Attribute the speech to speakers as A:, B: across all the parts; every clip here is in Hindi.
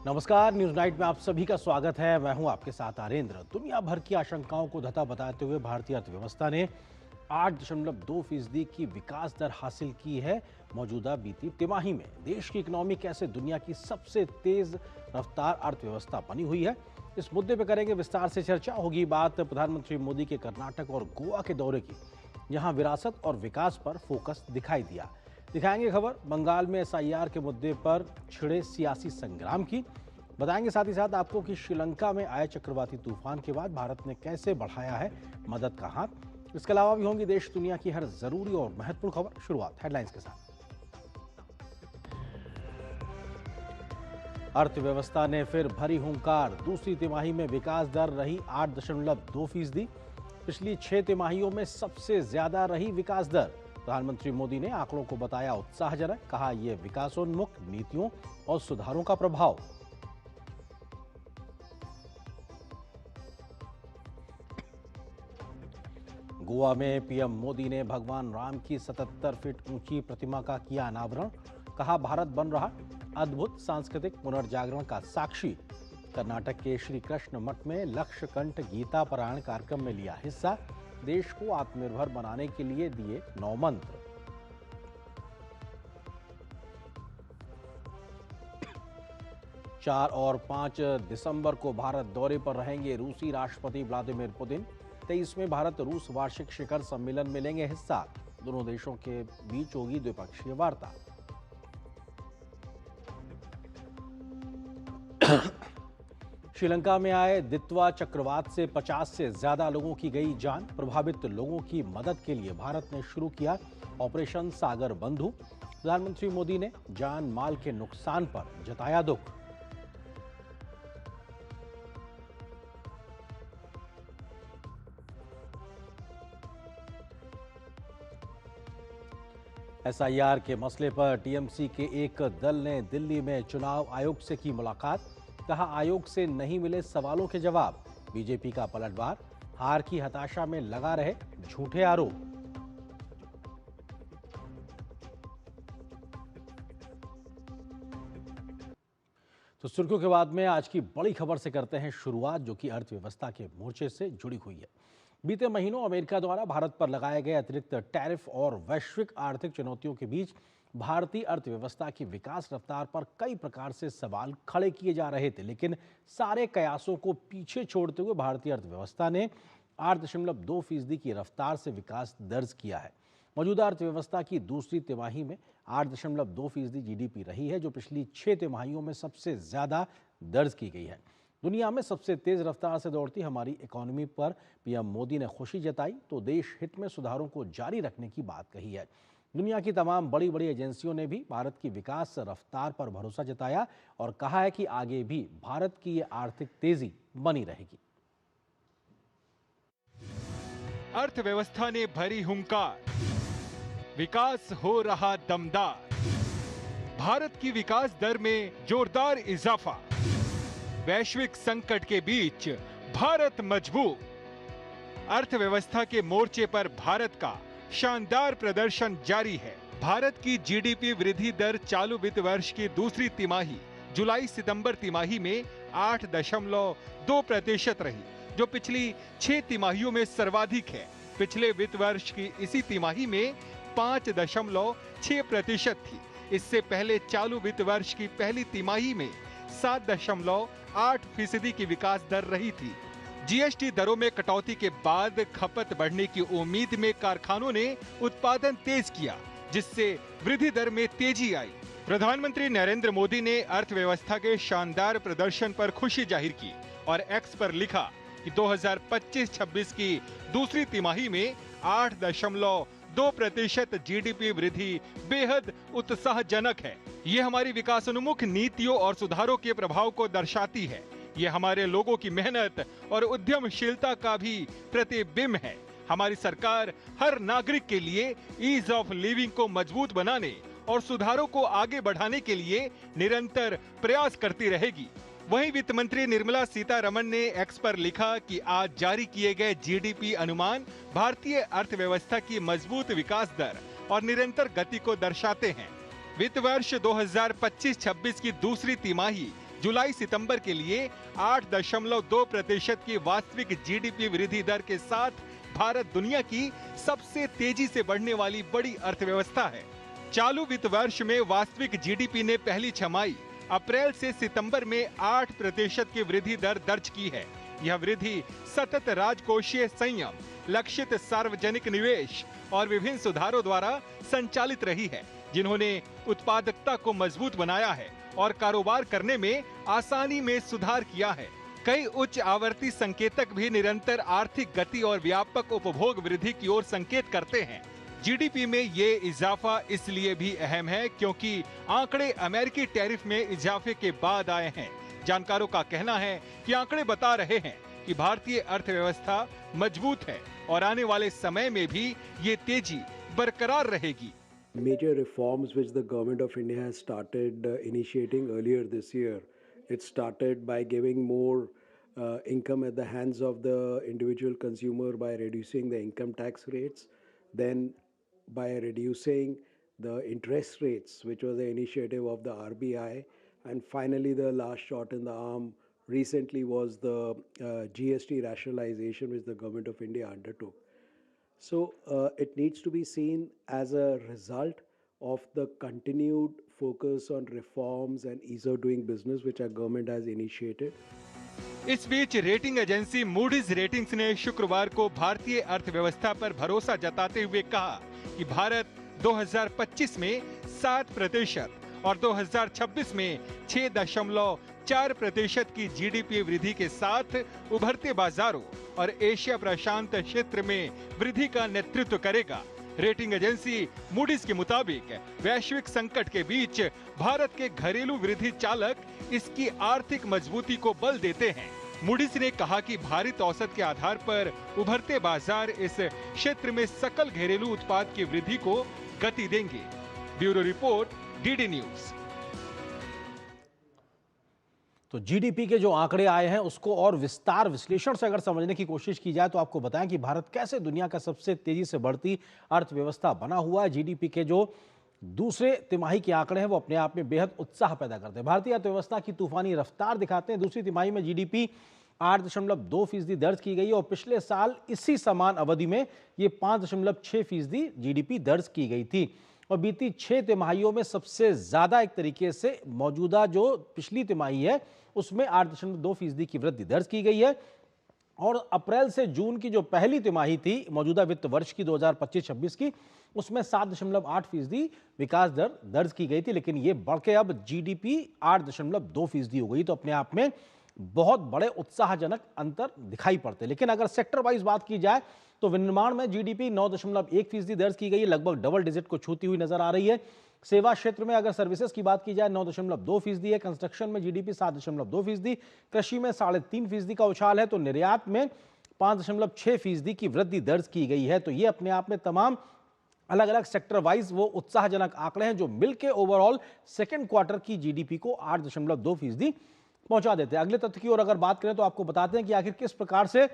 A: नमस्कार, न्यूज नाइट में आप सभी का स्वागत है। मैं हूं आपके साथ आरेंद्र। दुनिया भर की आशंकाओं को धता बताते हुए भारतीय अर्थव्यवस्था ने 8.2% की विकास दर हासिल की है। मौजूदा बीती तिमाही में देश की इकोनॉमी कैसे दुनिया की सबसे तेज रफ्तार अर्थव्यवस्था बनी हुई है, इस मुद्दे पर करेंगे विस्तार से चर्चा। होगी बात प्रधानमंत्री मोदी के कर्नाटक और गोवा के दौरे की, जहां विरासत और विकास पर फोकस दिखाई दिया। दिखाएंगे खबर बंगाल में एसआईआर के मुद्दे पर छिड़े सियासी संग्राम की। बताएंगे साथ ही साथ आपको कि श्रीलंका में आए चक्रवाती तूफान के बाद भारत ने कैसे बढ़ाया है मदद का हाथ। इसके अलावा भी होंगी देश दुनिया की हर जरूरी और महत्वपूर्ण खबर। शुरुआत हेडलाइंस के साथ। अर्थव्यवस्था ने फिर भरी हुंकार। दूसरी तिमाही में विकास दर रही 8.2%। पिछली 6 तिमाहियों में सबसे ज्यादा रही विकास दर। प्रधानमंत्री मोदी ने आंकड़ों को बताया उत्साहजनक। कहा यह विकासोन्मुख नीतियों और सुधारों का प्रभाव। गोवा में पीएम मोदी ने भगवान राम की 77 फीट ऊंची प्रतिमा का किया अनावरण। कहा भारत बन रहा अद्भुत सांस्कृतिक पुनर्जागरण का साक्षी। कर्नाटक के श्री कृष्ण मठ में लक्षकंठ गीता पारायण कार्यक्रम में लिया हिस्सा। देश को आत्मनिर्भर बनाने के लिए दिए 9 मंत्र। 4 और 5 दिसंबर को भारत दौरे पर रहेंगे रूसी राष्ट्रपति व्लादिमीर पुतिन। 23 में भारत रूस वार्षिक शिखर सम्मेलन में लेंगे हिस्सा। दोनों देशों के बीच होगी द्विपक्षीय वार्ता। श्रीलंका में आए दित्वा चक्रवात से 50 से ज्यादा लोगों की गई जान। प्रभावित लोगों की मदद के लिए भारत ने शुरू किया ऑपरेशन सागर बंधु। प्रधानमंत्री मोदी ने जान माल के नुकसान पर जताया दुख। एसआईआर के मसले पर टीएमसी के एक दल ने दिल्ली में चुनाव आयोग से की मुलाकात। कहा आयोग से नहीं मिले सवालों के जवाब। बीजेपी का पलटवार। हार की हताशा में लगा रहे झूठे आरोप। तो सुर्खियों के बाद में आज की बड़ी खबर से करते हैं शुरुआत, जो कि अर्थव्यवस्था के मोर्चे से जुड़ी हुई है। बीते महीनों अमेरिका द्वारा भारत पर लगाए गए अतिरिक्त टैरिफ और वैश्विक आर्थिक चुनौतियों के बीच भारतीय अर्थव्यवस्था की विकास रफ्तार पर कई प्रकार से सवाल खड़े किए जा रहे थे, लेकिन सारे कयासों को पीछे छोड़ते हुए भारतीय अर्थव्यवस्था ने 8.2% की रफ्तार से विकास दर्ज किया है। मौजूदा अर्थव्यवस्था की दूसरी तिमाही में 8.2% जीडीपी रही है, जो पिछली 6 तिमाहियों में सबसे ज्यादा दर्ज की गई है। दुनिया में सबसे तेज रफ्तार से दौड़ती हमारी इकोनॉमी पर पीएम मोदी ने खुशी जताई तो देश हित में सुधारों को जारी रखने की बात कही है। दुनिया की तमाम बड़ी बड़ी एजेंसियों ने भी भारत की विकास रफ्तार पर भरोसा जताया और कहा है कि आगे भी भारत की ये आर्थिक तेजी बनी रहेगी।
B: अर्थव्यवस्था ने भरी हुंकार। विकास हो रहा दमदार। भारत की विकास दर में जोरदार इजाफा। वैश्विक संकट के बीच भारत मजबूत। अर्थव्यवस्था के मोर्चे पर भारत का शानदार प्रदर्शन जारी है। भारत की जीडीपी वृद्धि दर चालू वित्त वर्ष की दूसरी तिमाही जुलाई सितंबर तिमाही में 8.2% रही, जो पिछली 6 तिमाहियों में सर्वाधिक है। पिछले वित्त वर्ष की इसी तिमाही में 5.6% थी। इससे पहले चालू वित्त वर्ष की पहली तिमाही में 7.8% की विकास दर रही थी। जीएसटी दरों में कटौती के बाद खपत बढ़ने की उम्मीद में कारखानों ने उत्पादन तेज किया, जिससे वृद्धि दर में तेजी आई। प्रधानमंत्री नरेंद्र मोदी ने अर्थव्यवस्था के शानदार प्रदर्शन पर खुशी जाहिर की और एक्स पर लिखा कि 2025-26 की दूसरी तिमाही में 8.2% जीडीपी वृद्धि बेहद उत्साहजनक है। ये हमारी विकासोन्मुख नीतियों और सुधारों के प्रभाव को दर्शाती है। ये हमारे लोगों की मेहनत और उद्यमशीलता का भी प्रतिबिंब है। हमारी सरकार हर नागरिक के लिए ईज ऑफ लिविंग को मजबूत बनाने और सुधारों को आगे बढ़ाने के लिए निरंतर प्रयास करती रहेगी। वहीं वित्त मंत्री निर्मला सीतारमण ने एक्स पर लिखा कि आज जारी किए गए जीडीपी अनुमान भारतीय अर्थव्यवस्था की मजबूत विकास दर और निरंतर गति को दर्शाते हैं। वित्त वर्ष 2025-26 की दूसरी तिमाही जुलाई सितंबर के लिए 8.2% की वास्तविक जीडीपी वृद्धि दर के साथ भारत दुनिया की सबसे तेजी से बढ़ने वाली बड़ी अर्थव्यवस्था है। चालू वित्त वर्ष में वास्तविक जीडीपी ने पहली छमाही अप्रैल से सितंबर में 8% की वृद्धि दर दर्ज की है। यह वृद्धि सतत राजकोषीय संयम, लक्षित सार्वजनिक निवेश और विभिन्न सुधारों द्वारा संचालित रही है, जिन्होंने उत्पादकता को मजबूत बनाया है और कारोबार करने में आसानी में सुधार किया है। कई उच्च आवर्ती संकेतक भी निरंतर आर्थिक गति और व्यापक उपभोग वृद्धि की ओर संकेत करते हैं। जीडीपी में ये इजाफा इसलिए भी अहम है क्योंकि आंकड़े अमेरिकी टैरिफ में इजाफे के बाद आए हैं। जानकारों का कहना है कि आंकड़े बता रहे हैं कि भारतीय अर्थव्यवस्था मजबूत है और आने वाले समय में भी ये तेजी बरकरार रहेगी।
C: Major reforms which the government of India has started initiating earlier this year. It started by giving more income at the hands of the individual consumer by reducing the income tax rates, then by reducing the interest rates, which was the initiative of the RBI, and finally the last shot in the arm recently was the GST rationalization which the government of India undertook. So it needs to be seen as a result of the continued focus on reforms and ease of doing business which our government has initiated.
B: इस बीच रेटिंग एजेंसी मूडीज रेटिंग्स ने शुक्रवार को भारतीय अर्थव्यवस्था पर भरोसा जताते हुए कहा कि भारत 2025 में 7% और 2026 में 6.4% की जीडीपी वृद्धि के साथ उभरते बाजारों और एशिया प्रशांत क्षेत्र में वृद्धि का नेतृत्व करेगा। रेटिंग एजेंसी मूडीज के मुताबिक वैश्विक संकट के बीच भारत के घरेलू वृद्धि चालक इसकी आर्थिक मजबूती को बल देते हैं। मूडीज ने कहा कि भारित औसत के आधार पर उभरते बाजार इस क्षेत्र में सकल घरेलू उत्पाद की वृद्धि को गति देंगे। Bureau report, DD news.
A: तो जीडीपी के जो आंकड़े आए हैं उसको और विस्तार विश्लेषण से अगर समझने की कोशिश की जाए तो आपको बताएं कि भारत कैसे दुनिया का सबसे तेजी से बढ़ती अर्थव्यवस्था बना हुआ है। जीडीपी के जो दूसरे तिमाही के आंकड़े हैं वो अपने आप में बेहद उत्साह पैदा करते हैं। भारतीय अर्थव्यवस्था की तूफानी रफ्तार दिखाते हैं। दूसरी तिमाही में जीडीपी 8.2% दर्ज की गई और पिछले साल इसी समान अवधि में ये 5.6% जीडीपी दर्ज की गई थी। और बीती 6 तिमाहियों में सबसे ज्यादा एक तरीके से मौजूदा जो पिछली तिमाही है उसमें 8.2% की वृद्धि दर्ज की गई है। और अप्रैल से जून की जो पहली तिमाही थी मौजूदा वित्त वर्ष की 2025-26 की, उसमें 7.8% विकास दर दर्ज की गई थी, लेकिन ये बढ़ के अब जीडीपी 8.2% हो गई। तो अपने आप में बहुत बड़े उत्साहजनक अंतर दिखाई पड़ते हैं। लेकिन अगर सेक्टर वाइज बात की जाए तो विनिर्माण में जीडीपी 9.1% दर्ज की गई है, लगभग डबल डिजिट को छूती हुई नजर आ रही है। सेवा क्षेत्र में अगर सर्विसेज की बात की जाए 9.2% है, कंस्ट्रक्शन में जीडीपी 7.2%, कृषि में 3.5% का उछाल है, तो निर्यात में 5.6% की वृद्धि दर्ज की गई है। तो ये अपने आप में तमाम अलग अलग सेक्टर वाइज वो उत्साहजनक आंकड़े हैं जो मिलकर ओवरऑल सेकेंड क्वार्टर की जीडीपी को 8.2% पहुंचा देते हैं। अगले तथ्य की ओर अगर बात करें तो आपको बताते हैं कि आखिर किस प्रकार से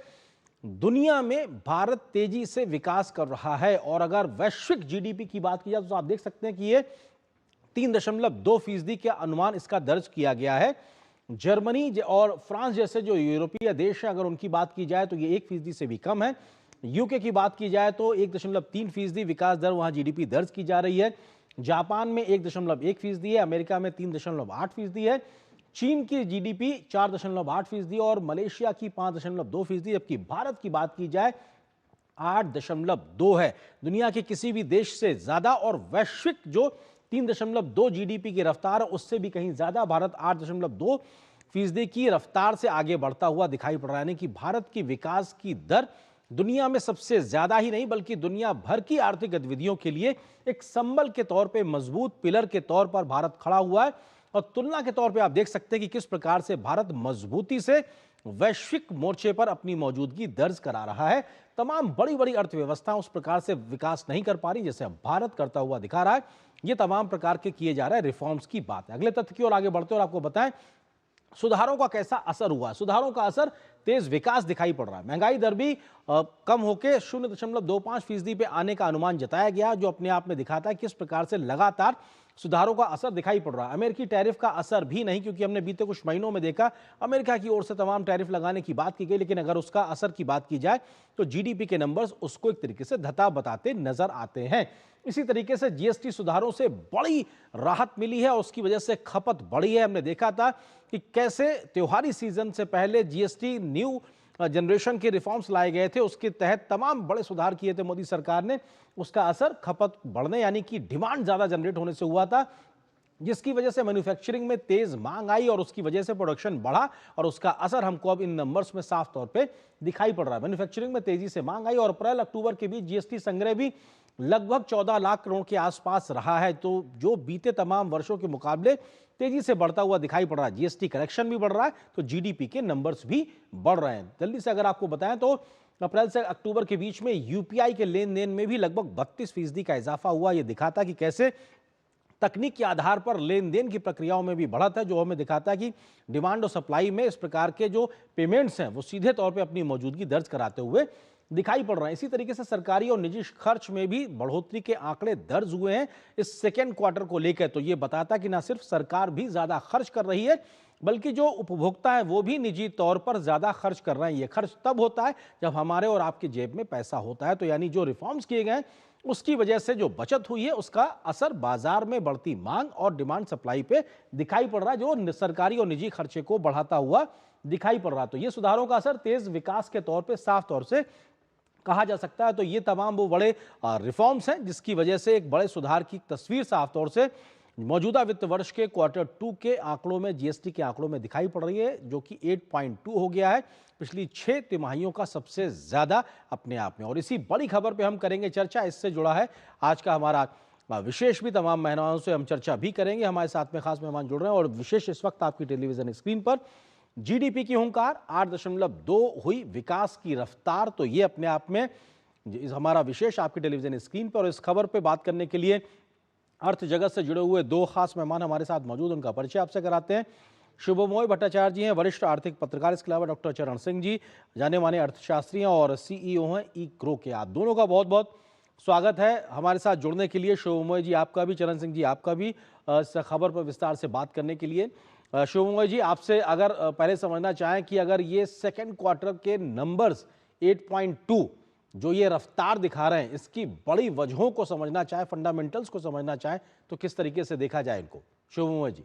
A: दुनिया में भारत तेजी से विकास कर रहा है। और अगर वैश्विक जीडीपी की बात की जाए तो आप देख सकते हैं कि ये 3.2% के अनुमान इसका दर्ज किया गया है। जर्मनी और फ्रांस जैसे जो यूरोपीय देश हैं अगर उनकी बात की जाए तो ये 1% से भी कम है। यूके की बात की जाए तो 1.3% विकास दर वहां जीडीपी दर्ज की जा रही है। जापान में 1.1% है, अमेरिका में 3.8% है, चीन की जीडीपी 4.8% और मलेशिया की 5.2%, जबकि भारत की बात की जाए 8.2 है। दुनिया के किसी भी देश से ज्यादा और वैश्विक जो 3.2 जीडीपी की रफ्तार है उससे भी कहीं ज्यादा भारत 8.2% की रफ्तार से आगे बढ़ता हुआ दिखाई पड़ रहा है। यानी कि भारत की विकास की दर दुनिया में सबसे ज्यादा ही नहीं बल्कि दुनिया भर की आर्थिक गतिविधियों के लिए एक संबल के तौर पे, मजबूत पिलर के तौर पर भारत खड़ा हुआ है। और तुलना के तौर पे आप देख सकते हैं कि किस प्रकार से भारत मजबूती से वैश्विक मोर्चे पर अपनी मौजूदगी दर्ज करा रहा है। तमाम बड़ी बड़ी अर्थव्यवस्थाएं उस प्रकार से विकास नहीं कर पा रही जैसे अब भारत करता हुआ दिखा रहा है। ये तमाम प्रकार के किए जा रहे रिफॉर्म्स की बात है। अगले तथ्य की ओर आगे बढ़ते और आपको बताएं सुधारों का कैसा असर हुआ। सुधारों का असर तेज विकास दिखाई पड़ रहा है। महंगाई दर भी कम होकर 0.25% पे आने का अनुमान जताया गया, जो अपने आप में दिखाता है किस प्रकार से लगातार सुधारों का असर दिखाई पड़ रहा है। अमेरिकी टैरिफ का असर भी नहीं, क्योंकि हमने बीते कुछ महीनों में देखा अमेरिका की ओर से तमाम टैरिफ लगाने की बात की गई, लेकिन अगर उसका असर की बात की जाए तो जीडीपी के नंबर्स उसको एक तरीके से धता बताते नजर आते हैं। इसी तरीके से जीएसटी सुधारों से बड़ी राहत मिली है और उसकी वजह से खपत बढ़ी है। हमने देखा था कि कैसे त्योहारी सीजन से पहले जीएसटी न्यू जनरेशन के रिफॉर्म्स लाए गए थे, उसके तहत तमाम बड़े सुधार किए थे मोदी सरकार ने। उसका असर खपत बढ़ने यानी कि डिमांड ज्यादा जनरेट होने से हुआ था, जिसकी वजह से मैन्युफैक्चरिंग में तेज मांग आई और उसकी वजह से प्रोडक्शन बढ़ा और उसका असर हमको अब इन नंबर्स में साफ तौर पे दिखाई पड़ रहा है। मैन्युफैक्चरिंग में तेजी से मांग आई और अप्रैल अक्टूबर के बीच जीएसटी संग्रह भी लगभग 14 लाख करोड़ के आसपास रहा है, तो जो बीते तमाम वर्षों के मुकाबले तेजी से बढ़ता हुआ दिखाई पड़ रहा है। जीएसटी कलेक्शन भी बढ़ रहा है तो जीडीपी के नंबर्स भी बढ़ रहे हैं। जल्दी से अगर आपको बताएं तो अप्रैल से अक्टूबर के बीच में यूपीआई के लेन देन में भी लगभग 32% का इजाफा हुआ। यह दिखाता कि कैसे तकनीक के आधार पर लेन देन की प्रक्रियाओं में भी बढ़त है, जो हमें दिखाता है कि डिमांड और सप्लाई में इस प्रकार के जो पेमेंट्स हैं वो सीधे तौर पे अपनी मौजूदगी दर्ज कराते हुए दिखाई पड़ रहे हैं। इसी तरीके से सरकारी और निजी खर्च में भी बढ़ोतरी के आंकड़े दर्ज हुए हैं इस सेकेंड क्वार्टर को लेकर। तो ये बताता कि ना सिर्फ सरकार भी ज्यादा खर्च कर रही है, बल्कि जो उपभोक्ता है वो भी निजी तौर पर ज्यादा खर्च कर रहे हैं। ये खर्च तब होता है जब हमारे और आपकी जेब में पैसा होता है। तो यानी जो रिफॉर्म्स किए गए उसकी वजह से जो बचत हुई है उसका असर बाजार में बढ़ती मांग और डिमांड सप्लाई पे दिखाई पड़ रहा है, जो सरकारी और निजी खर्चे को बढ़ाता हुआ दिखाई पड़ रहा है। तो ये सुधारों का असर तेज विकास के तौर पे साफ तौर से कहा जा सकता है। तो ये तमाम वो बड़े रिफॉर्म्स हैं जिसकी वजह से एक बड़े सुधार की तस्वीर साफ तौर से मौजूदा वित्त वर्ष के क्वार्टर 2 के आंकड़ों में, जीएसटी के आंकड़ों में दिखाई पड़ रही है, जो कि 8.2 हो गया है, पिछली 6 तिमाहियों का सबसे ज्यादा अपने आप में। और इसी बड़ी खबर पे हम करेंगे चर्चा। इससे जुड़ा है आज का हमारा विशेष भी, तमाम मेहमानों से हम चर्चा भी करेंगे। हमारे साथ में खास मेहमान जुड़ रहे हैं और विशेष इस वक्त आपकी टेलीविजन स्क्रीन पर जीडीपी की हुंकार 8.2 हुई विकास की रफ्तार। तो ये अपने आप में हमारा विशेष आपकी टेलीविजन स्क्रीन पर। और इस खबर पे बात करने के लिए अर्थ जगत से जुड़े हुए दो खास मेहमान हमारे साथ मौजूद, उनका परिचय आपसे कराते हैं। शुभमोय भट्टाचार्य जी हैं, वरिष्ठ आर्थिक पत्रकार। इसके अलावा डॉक्टर चरण सिंह जी, जाने माने अर्थशास्त्री हैं और सीईओ हैं ई-ग्रो के। आप दोनों का बहुत बहुत स्वागत है हमारे साथ जुड़ने के लिए। शुभमोय जी आपका भी, चरण सिंह जी आपका भी, इस खबर पर विस्तार से बात करने के लिए। शुभमोय जी, आपसे अगर पहले समझना चाहें कि अगर ये सेकेंड क्वार्टर के नंबर्स 8.2 जो ये रफ्तार दिखा रहे हैं, इसकी बड़ी वजहों को समझना चाहे, फंडामेंटल्स को समझना चाहे, तो किस तरीके से देखा जाए इनको? शुभमोय जी।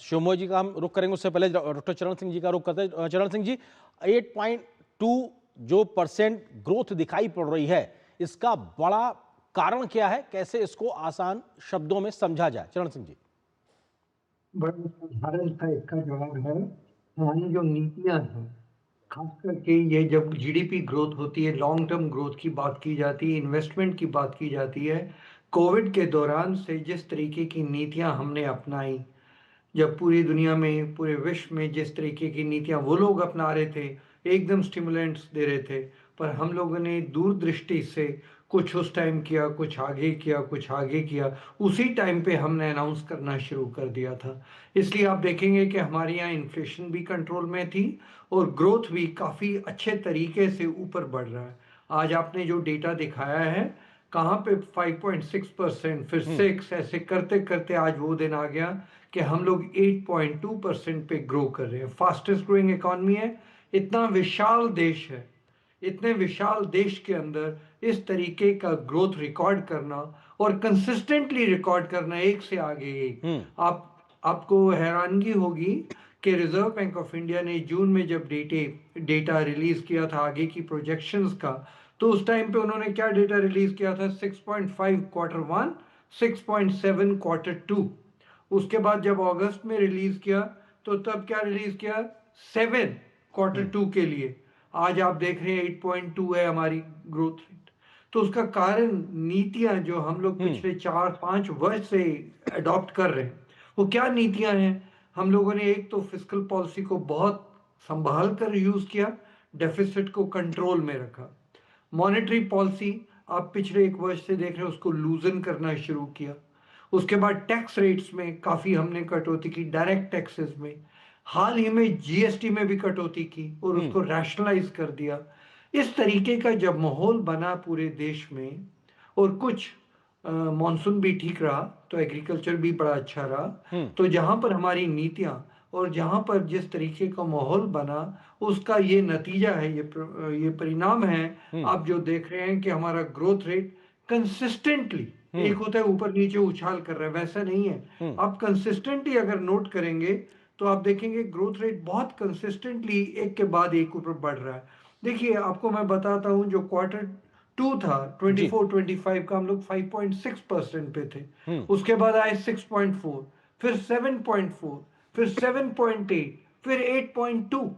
A: शुभमोय जी का हम रुख करेंगे, उससे पहले डॉक्टर चरण सिंह जी का रुख करते हैं। चरण सिंह जी, 8.2 जो परसेंट ग्रोथ दिखाई पड़ रही है, इसका बड़ा कारण क्या है? कैसे इसको आसान शब्दों में समझा जाए? चरण सिंह जी।
D: बड़ा साधारण सा इसका जवाब है, हमारी जो नीतियां हैं, खास करके ये जब जीडीपी ग्रोथ होती है, लॉन्ग टर्म ग्रोथ की बात की जाती है, इन्वेस्टमेंट की बात की जाती है, कोविड के दौरान से जिस तरीके की नीतियां हमने अपनाई, जब पूरी दुनिया में, पूरे विश्व में जिस तरीके की नीतियां वो लोग अपना रहे थे, एकदम स्टिमुलेंट्स दे रहे थे, पर हम लोगों ने दूरदृष्टि से कुछ उस टाइम किया, कुछ आगे किया, कुछ आगे किया, उसी टाइम पे हमने अनाउंस करना शुरू कर दिया था। इसलिए आप देखेंगे कि हमारे यहाँ इन्फ्लेशन भी कंट्रोल में थी और ग्रोथ भी काफ़ी अच्छे तरीके से ऊपर बढ़ रहा है। आज आपने जो डेटा दिखाया है, कहाँ पे 5.6%, फिर 6, ऐसे करते करते आज वो दिन आ गया कि हम लोग 8.2% पे ग्रो कर रहे हैं। फास्टेस्ट ग्रोइंग इकॉनमी है। इतना विशाल देश है, इतने विशाल देश के अंदर इस तरीके का ग्रोथ रिकॉर्ड करना और कंसिस्टेंटली रिकॉर्ड करना, एक से आगे एक, आपको हैरानगी होगी कि रिजर्व बैंक ऑफ इंडिया ने जून में जब डेटा रिलीज किया था आगे की प्रोजेक्शंस का, तो उस टाइम पे उन्होंने क्या डेटा रिलीज किया था? 6.5 क्वार्टर 1, 6.7 क्वार्टर 2। उसके बाद जब अगस्त में रिलीज किया तो तब क्या रिलीज किया? 7 क्वार्टर 2 के लिए। आज आप देख रहे हैं 8.2 है हमारी ग्रोथ रेट। तो उसका कारण नीतियां जो हम लोग पिछले 4-5 वर्ष से अडॉप्ट कर रहे हैं, वो क्या नीतियां हैं? हम लोगों ने एक तो फिस्कल पॉलिसी को बहुत संभाल कर यूज किया, डेफिसिट को कंट्रोल में रखा। मॉनेटरी पॉलिसी आप पिछले 1 वर्ष से देख रहे हैं, उसको लूजन करना शुरू किया। उसके बाद टैक्स रेट्स में काफी हमने कटौती की, डायरेक्ट टैक्सेस में। हाल ही में जीएसटी में भी कटौती की और उसको रैशनलाइज कर दिया। इस तरीके का जब माहौल बना पूरे देश में और कुछ मानसून भी ठीक रहा तो एग्रीकल्चर भी बड़ा अच्छा रहा, तो जहां पर हमारी नीतियां और जहां पर जिस तरीके का माहौल बना उसका ये नतीजा है, ये परिणाम है। आप जो देख रहे हैं कि हमारा ग्रोथ रेट कंसिस्टेंटली, एक होता है ऊपर नीचे उछाल कर रहा है, वैसा नहीं है। आप कंसिस्टेंटली अगर नोट करेंगे तो आप देखेंगे ग्रोथ रेट बहुत कंसिस्टेंटली एक के बाद एक ऊपर बढ़ रहा है। देखिए आपको मैं बताता हूं, जो क्वार्टर 2 था
A: जी
D: 24-25 का, हम लोग 5.6% पे थे। उसके बाद आए 6.4, फिर 7.4, फिर 7.8, फिर 8.2।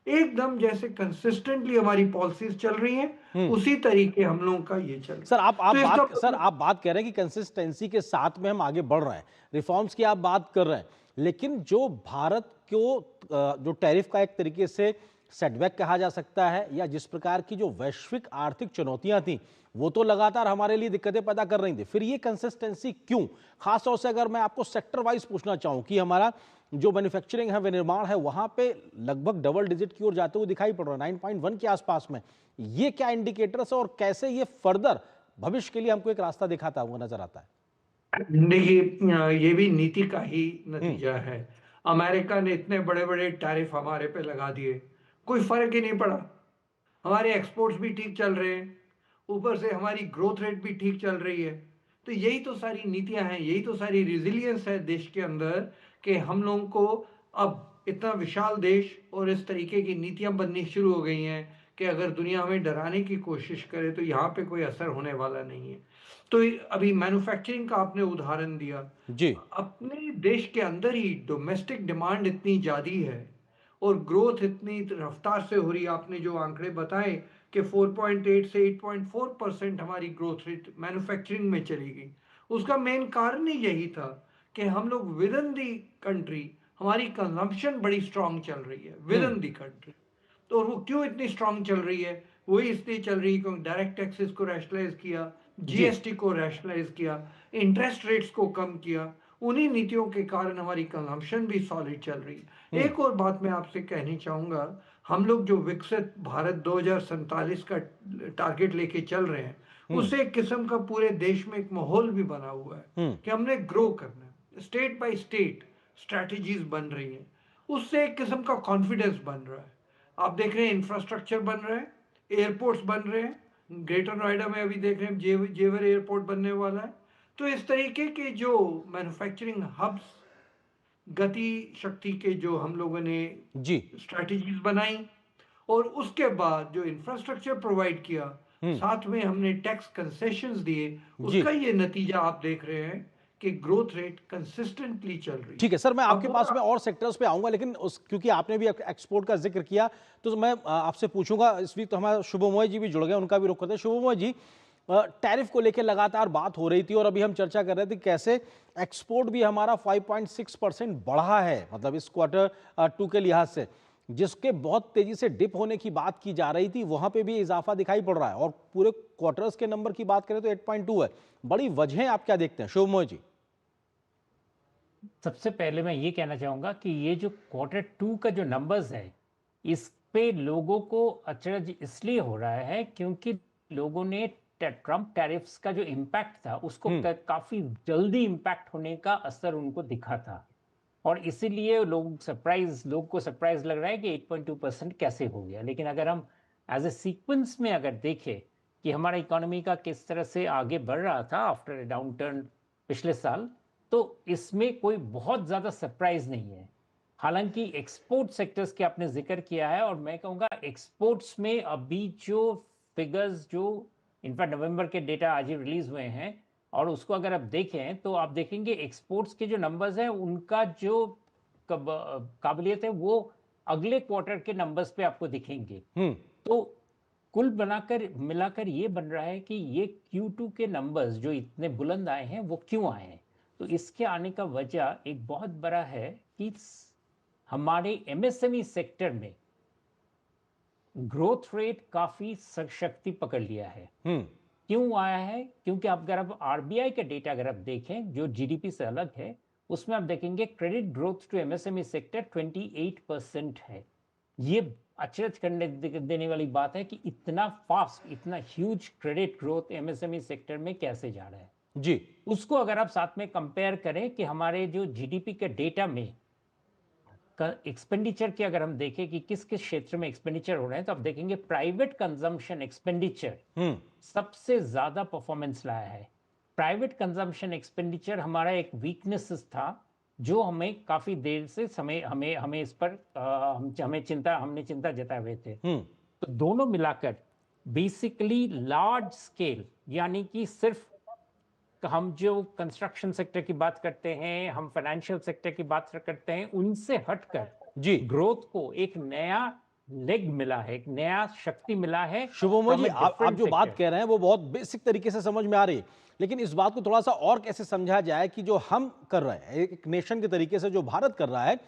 D: एकदम जैसे कंसिस्टेंटली हमारी पॉलिसीज चल रही हैं उसी तरीके हम लोगों का ये चल
A: सर
D: रहा है। तो इसका
A: सर
D: मतलब
A: आप बात कर रहे हैं कि कंसिस्टेंसी के साथ में हम आगे बढ़ रहे हैं, रिफॉर्म्स की आप बात कर रहे हैं, लेकिन जो भारत को जो टैरिफ का एक तरीके से सेटबैक कहा जा सकता है, या जिस प्रकार की जो वैश्विक आर्थिक चुनौतियां थी वो तो लगातार हमारे लिए दिक्कतें पैदा कर रही थी, फिर ये कंसिस्टेंसी क्यों? खासतौर से अगर मैं आपको सेक्टर वाइज पूछना चाहूं कि हमारा जो मैन्युफैक्चरिंग है, विनिर्माण है, वहां पे लगभग डबल डिजिट की ओर जाते हुए दिखाई पड़ रहा है, 9.1 के आसपास में। ये क्या इंडिकेटर्स है और कैसे ये फर्दर भविष्य के लिए हमको एक रास्ता दिखाता हुआ नजर आता है?
D: देखिए ये भी नीति का ही
A: हम्म
D: नतीजा है। अमेरिका ने इतने बड़े बड़े टैरिफ हमारे पे लगा दिए, कोई फर्क ही नहीं पड़ा। हमारे एक्सपोर्ट्स भी ठीक चल रहे हैं, ऊपर से हमारी ग्रोथ रेट भी ठीक चल रही है। तो यही तो सारी नीतियां हैं, यही तो सारी रिजिलियंस है देश के अंदर, कि हम लोगों को अब इतना विशाल देश और इस तरीके की नीतियां बननी शुरू हो गई हैं कि अगर दुनिया हमें डराने की कोशिश करे तो यहाँ पे कोई असर होने वाला नहीं है। तो अभी मैन्युफैक्चरिंग का आपने उदाहरण दिया,
A: जी
D: अपने देश के अंदर ही डोमेस्टिक डिमांड इतनी ज्यादा है और ग्रोथ इतनी रफ्तार से हो रही है। आपने जो आंकड़े बताए कि 4.8 से 8.4% हमारी ग्रोथ रेट मैन्युफैक्चरिंग में चली गई, उसका मेन कारण ही यही था कि हम लोग विद इन दी कंट्री हमारी कंजम्पशन बड़ी स्ट्रांग चल रही है विद इन दी कंट्री। तो वो क्यों इतनी स्ट्रांग चल रही है? वही इसलिए चल रही है क्योंकि डायरेक्ट टैक्सेस को रैशनलाइज किया,
A: जी
D: जीएसटी को रैशनलाइज किया, इंटरेस्ट रेट्स को कम किया। उन्हीं नीतियों के कारण हमारी कंजम्पशन भी सॉलिड चल रही है। एक और बात मैं आपसे कहनी चाहूंगा, हम लोग जो विकसित भारत 2047 का टारगेट लेके चल रहे हैं, उससे एक किस्म का पूरे देश में एक माहौल भी बना हुआ है कि हमने ग्रो करना है। स्टेट बाय स्टेट स्ट्रैटेजीज बन रही हैं, उससे एक किस्म का कॉन्फिडेंस बन रहा है। आप देख रहे हैं इंफ्रास्ट्रक्चर बन रहे हैं, एयरपोर्ट्स बन रहे हैं। ग्रेटर नोएडा में अभी देख रहे हैं जेवर एयरपोर्ट बनने वाला है। तो इस तरीके के जो मैन्युफैक्चरिंग हब्स, गति शक्ति के जो हम लोगों ने
A: जी
D: स्ट्रैटेजीज बनाई और उसके बाद जो इंफ्रास्ट्रक्चर प्रोवाइड किया, साथ में हमने टैक्स कंसेशंस दिए,
A: जी
D: उसका ये नतीजा आप देख रहे हैं कि ग्रोथ रेट कंसिस्टेंटली चल रही
A: ठीक
D: है।
A: है सर, मैं आपके
D: अब
A: पास में और सेक्टर्स पे आऊंगा, लेकिन उस क्योंकि आपने भी एक्सपोर्ट का जिक्र किया तो मैं आपसे पूछूंगा। इस वीक तो हमारा शुभमोय जी भी जुड़ गए, उनका भी रुख करते हैं। शुभमोय जी, टैरिफ को लेकर लगातार बात हो रही थी और अभी हम चर्चा कर रहे थे कैसे एक्सपोर्ट भी हमारा 5.6% बढ़ा है, मतलब इस क्वार्टर 2 के लिहाज से, जिसके बहुत तेजी से डिप होने की बात की जा रही थी, वहां पे भी इजाफा दिखाई पड़ रहा है और पूरे क्वार्टर्स के नंबर की बात करें तो 8.2 है। बड़ी वजहें आप क्या देखते हैं शुभमोय जी?
E: सबसे पहले मैं ये कहना चाहूँगा कि ये जो क्वार्टर 2 का जो नंबर्स है, इस पे लोगों को अचरज इसलिए हो रहा है क्योंकि लोगों ने ट्रम्प टैरिफ्स का जो इम्पैक्ट था उसको काफ़ी जल्दी इम्पैक्ट होने का असर उनको दिखा था, और इसीलिए लोग को सरप्राइज लग रहा है कि 8.2% कैसे हो गया। लेकिन अगर हम एज ए सीक्वेंस में अगर देखें कि हमारा इकोनॉमी का किस तरह से आगे बढ़ रहा था आफ्टर ए डाउन टर्न पिछले साल, तो इसमें कोई बहुत ज़्यादा सरप्राइज नहीं है। हालांकि एक्सपोर्ट सेक्टर्स के आपने जिक्र किया है, और मैं कहूँगा एक्सपोर्ट्स में अभी जो फिगर्स, जो इनफैक्ट नवंबर के डेटा आज ही रिलीज हुए हैं, और उसको अगर आप देखें तो आप देखेंगे एक्सपोर्ट्स के जो नंबर्स हैं उनका जो काबिलियत है वो अगले क्वार्टर के नंबर्स पे आपको दिखेंगे। तो कुल बनाकर मिलाकर ये बन रहा है कि ये Q2 के नंबर्स जो इतने बुलंद आए हैं वो क्यों आए हैं। तो इसके आने का वजह एक बहुत बड़ा है कि हमारे MSME सेक्टर में ग्रोथ रेट काफी शक्ति पकड़ लिया है। क्यों आया है? क्योंकि अगर आप RBI के डेटा अगर आप देखें जो GDP से अलग है, उसमें आप देखेंगे credit growth to MSME sector 28% है। ये अचरज करने देने वाली बात है कि इतना फास्ट, इतना huge credit growth MSME sector में कैसे जा रहा है।
A: जी।
E: उसको अगर आप साथ में कंपेयर करें कि हमारे जो जीडीपी के डेटा में एक्सपेंडिचर के अगर हम देखें कि किस किस क्षेत्र में एक्सपेंडिचर हो रहे हैं, तो आप देखेंगे प्राइवेट कंजम्पशन एक्सपेंडिचर सबसे ज्यादा परफॉर्मेंस लाया है। प्राइवेट कंजम्पशन एक्सपेंडिचर हमारा एक वीकनेस था, जो हमें काफी देर से समय हमें इस पर हमने चिंता जताए हुए थे। तो दोनों मिलाकर बेसिकली लार्ज स्केल, यानी कि सिर्फ हम जो कंस्ट्रक्शन सेक्टर की बात करते हैं, हम फाइनेंशियल सेक्टर की बात करते हैं, उनसे हटकर
A: जी
E: ग्रोथ को एक नया लेग मिला है, एक नया शक्ति मिला है।
A: शुभम जी,
E: from a
A: आप
E: different
A: जो बात
E: sector।
A: कह रहे हैं वो बहुत बेसिक तरीके से समझ में आ रही है, लेकिन इस बात को थोड़ा सा और कैसे समझा जाए कि जो हम कर रहे हैं एक नेशन के तरीके से, जो भारत कर रहा है,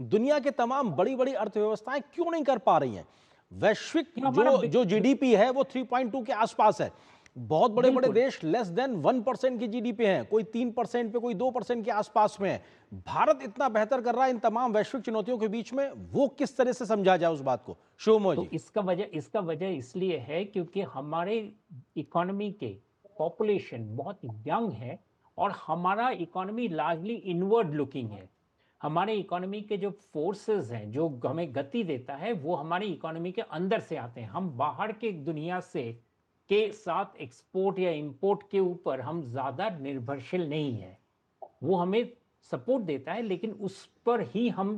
A: दुनिया के तमाम बड़ी बड़ी अर्थव्यवस्थाएं क्यों नहीं कर पा रही हैं? वैश्विक जो जीडीपी है वो 3.2 के आसपास है। बहुत बड़े बड़े देश लेस देन 1% की जीडीपी हैं, कोई 3% पे, कोई 2% के आसपास में है। भारत इतना बेहतर कर रहा है इन तमाम वैश्विक चुनौतियों के बीच में, वो किस तरह से समझा जाए उस बात को, शुभम
E: तो
A: जी?
E: इसका वजह इसलिए है क्योंकि हमारे इकोनॉमी के पॉपुलेशन बहुत यंग है और हमारा इकोनॉमी लार्जली इनवर्ड लुकिंग है। हमारे इकोनॉमी के जो फोर्सेस हैं, जो हमें गति देता है, वो हमारी इकोनॉमी के अंदर से आते हैं। हम बाहर के दुनिया से के साथ एक्सपोर्ट या इंपोर्ट के ऊपर हम ज्यादा निर्भरशील नहीं है। वो हमें सपोर्ट देता है, लेकिन उस पर ही हम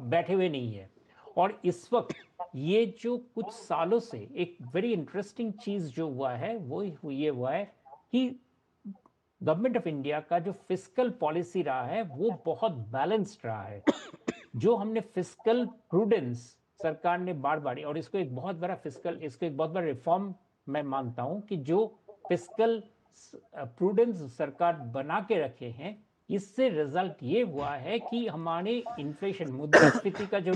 E: बैठे हुए नहीं है। और इस वक्त ये जो कुछ सालों से एक वेरी इंटरेस्टिंग चीज जो हुआ है, वो ये हुआ है कि गवर्नमेंट ऑफ इंडिया का जो फिस्कल पॉलिसी रहा है वो बहुत बैलेंस्ड रहा है। जो हमने फिस्कल प्रूडेंस सरकार ने बार बार, और इसको एक बहुत बड़ा रिफॉर्म मैं मानता हूं कि जो फिस्कल प्रूडेंस सरकार बना के रखे हैं, इससे रिजल्ट ये हुआ है कि हमारे इन्फ्लेशन, मुद्रास्फीति का जो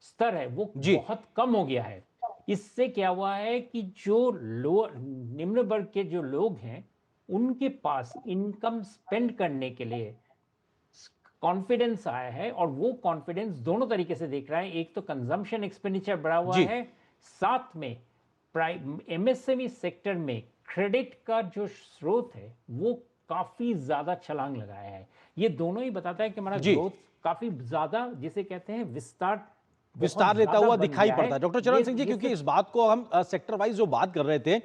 E: स्तर है वो बहुत कम हो गया है। इससे क्या हुआ है कि जो निम्न वर्ग के जो लोग हैं, उनके पास इनकम स्पेंड करने के लिए कॉन्फिडेंस आया है, और वो कॉन्फिडेंस दोनों तरीके से देख रहा है। एक तो कंजम्पशन एक्सपेंडिचर बढ़ा हुआ है, साथ में एमएसएमई सेक्टर में क्रेडिट का जो स्रोत है वो काफी ज्यादा छलांग लगाया है। ये दोनों ही बताता है कि हमारा ग्रोथ काफी ज्यादा, जिसे कहते हैं विस्तार
A: लेता हुआ दिखाई पड़ता है। डॉक्टर चरण सिंह जी, क्योंकि इस बात को हम सेक्टर वाइज जो बात कर रहे थे,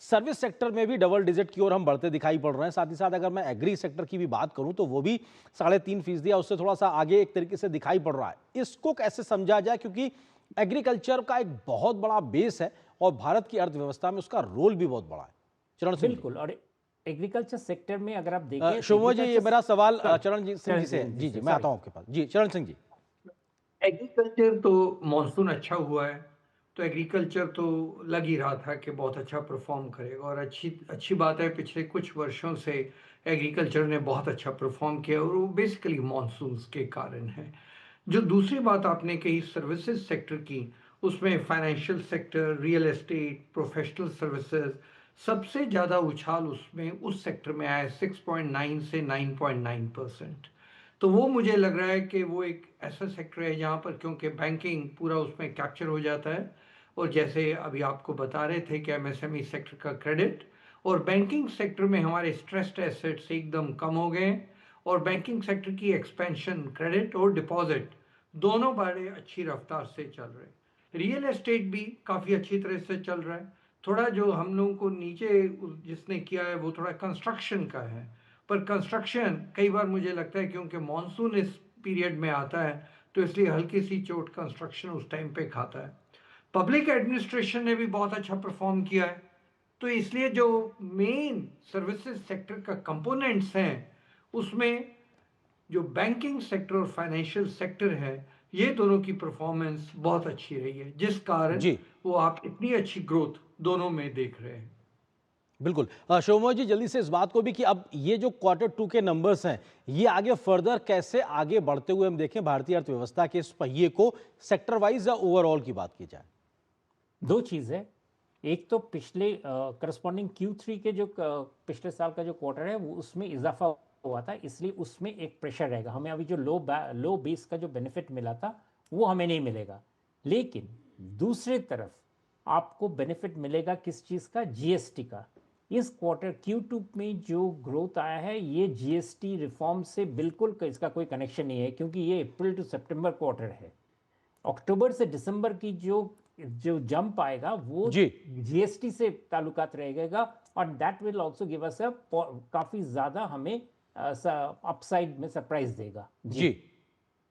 A: सर्विस सेक्टर में भी डबल डिजिट की ओर हम बढ़ते दिखाई पड़ रहे हैं। साथ ही साथ अगर मैं एग्री सेक्टर की भी बात करूं तो वो भी 3.5% या उससे थोड़ा सा आगे एक तरीके से दिखाई पड़ रहा है। इसको कैसे समझा जाए, क्योंकि एग्रीकल्चर का एक बहुत बड़ा बेस है और भारत की अर्थव्यवस्था में उसका रोल भी बहुत बड़ा है। चरण सिंह,
E: बिल्कुल। और एग्रीकल्चर सेक्टर में अगर आप देखें,
A: शुभम जी, ये मेरा सवाल चरण सिंह जी से है। जी मैं आता हूं आपके पास। जी चरण सिंह जी,
D: एग्रीकल्चर तो मॉनसून अच्छा हुआ है, तो एग्रीकल्चर तो लग ही रहा था कि बहुत अच्छा परफॉर्म करेगा, और अच्छी बात है पिछले कुछ वर्षों से एग्रीकल्चर ने बहुत अच्छा परफॉर्म किया, और वो बेसिकली मॉनसून के कारण है। जो दूसरी बात आपने कही सर्विसेज सेक्टर की, उसमें financial sector, real estate, professional services, सबसे ज़्यादा उछाल उसमें उस सेक्टर में आया 6.9 से 9.9%। तो वो मुझे लग रहा है कि वो एक ऐसा सेक्टर है जहाँ पर, क्योंकि बैंकिंग पूरा उसमें कैप्चर हो जाता है, और जैसे अभी आपको बता रहे थे कि एमएसएमई सेक्टर का क्रेडिट और बैंकिंग सेक्टर में हमारे स्ट्रेस्ड एसेट्स एकदम कम हो गए, और बैंकिंग सेक्टर की एक्सपेंशन, क्रेडिट और डिपॉजिट दोनों बड़े अच्छी रफ्तार से चल रहे हैं। रियल एस्टेट भी काफ़ी अच्छी तरह से चल रहा है। थोड़ा जो हम लोगों को नीचे जिसने किया है वो थोड़ा कंस्ट्रक्शन का है, पर कंस्ट्रक्शन कई बार मुझे लगता है क्योंकि मॉनसून इस पीरियड में आता है, तो इसलिए हल्की सी चोट कंस्ट्रक्शन उस टाइम पे खाता है। पब्लिक एडमिनिस्ट्रेशन ने भी बहुत अच्छा परफॉर्म किया है। तो इसलिए जो मेन सर्विसेज सेक्टर का कंपोनेंट्स हैं, उसमें जो बैंकिंग सेक्टर और फाइनेंशियल सेक्टर है, ये दोनों की परफॉर्मेंस बहुत अच्छी रही है, जिस कारण वो आप इतनी अच्छी ग्रोथ दोनों में देख रहे हैं।
A: बिल्कुल। शोभा जी, जल्दी से इस बात को भी कि अब ये जो Q2 के नंबर्स हैं, ये आगे फर्दर कैसे आगे बढ़ते हुए हम देखें भारतीय अर्थव्यवस्था के इस पहिए को, सेक्टर वाइज या ओवरऑल की बात की जाए?
E: दो चीज है। एक तो पिछले करस्पॉन्डिंग Q3 के जो पिछले साल का जो क्वार्टर है, वो उसमें इजाफा हुआ था, इसलिए उसमें एक प्रेशर रहेगा। हमें अभी जो लो बेस का जो बेनिफिट मिला था वो हमें नहीं मिलेगा। लेकिन दूसरी तरफ आपको बेनिफिट मिलेगा किस चीज़ का? जीएसटी का। इस क्वार्टर Q2 में जो ग्रोथ आया है ये जीएसटी रिफॉर्म से बिल्कुल इसका कोई कनेक्शन नहीं है, क्योंकि ये अप्रैल टू सितंबर क्वार्टर है। अक्टूबर से दिसंबर की जो जंप आएगा वो
A: जी।
E: जीएसटी से ताल्लुकात रहेगा, और that will also give us a काफ़ी ज़्यादा हमें अपसाइड में सरप्राइज देगा।
A: जी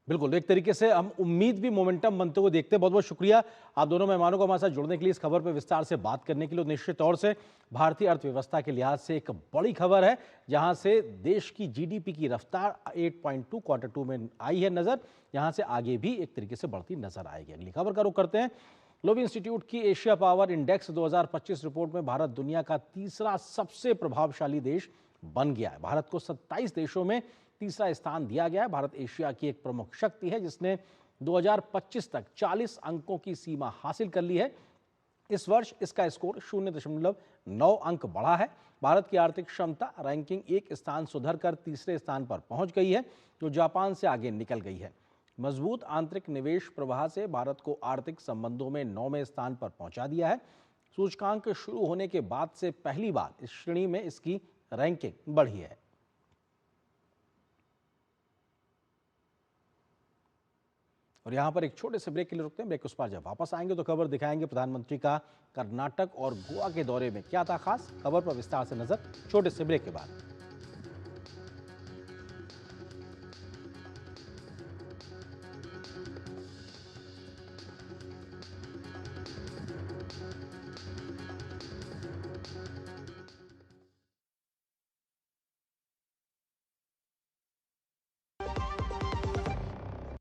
A: बिल्कुल, एक तरीके से हम उम्मीद भी मोमेंटम बनते हुए देखते हैं। बहुत बहुत शुक्रिया आप दोनों मेहमानों को हमारे साथ जुड़ने के लिए, इस खबर पर विस्तार से बात करने के लिए। निश्चित तौर से भारतीय अर्थव्यवस्था के लिहाज से एक बड़ी खबर है, जहां से देश की जीडीपी की रफ्तार 8.2 क्वार्टर 2 में आई है नजर, यहां से आगे भी एक तरीके से बढ़ती नजर आएगी। अगली खबर का रुख करते हैं। लोवी इंस्टीट्यूट की एशिया पावर इंडेक्स 2025 रिपोर्ट में भारत दुनिया का तीसरा सबसे प्रभावशाली देश बन गया है। भारत को 27 देशों में तीसरा स्थान दिया गया है। भारत एशिया की एक प्रमुख शक्ति है जिसने 2025 तक 40 अंकों की सीमा हासिल कर ली है। इस वर्ष इसका स्कोर 0.9 अंक बढ़ा है। भारत की आर्थिक क्षमता रैंकिंग एक स्थान सुधर कर तीसरे स्थान पर पहुंच गई है, जो जापान से आगे निकल गई है। मजबूत आंतरिक निवेश प्रवाह से भारत को आर्थिक संबंधों में 9वें स्थान पर पहुंचा दिया है। सूचकांक शुरू होने के बाद से पहली बार इस श्रेणी में इसकी रैंकिंग बढ़ी है। और यहां पर एक छोटे से ब्रेक के लिए रुकते हैं। ब्रेक उस पर जब वापस आएंगे तो खबर दिखाएंगे प्रधानमंत्री का कर्नाटक और गोवा के दौरे में क्या था खास। खबर पर विस्तार से नजर छोटे से ब्रेक के बाद।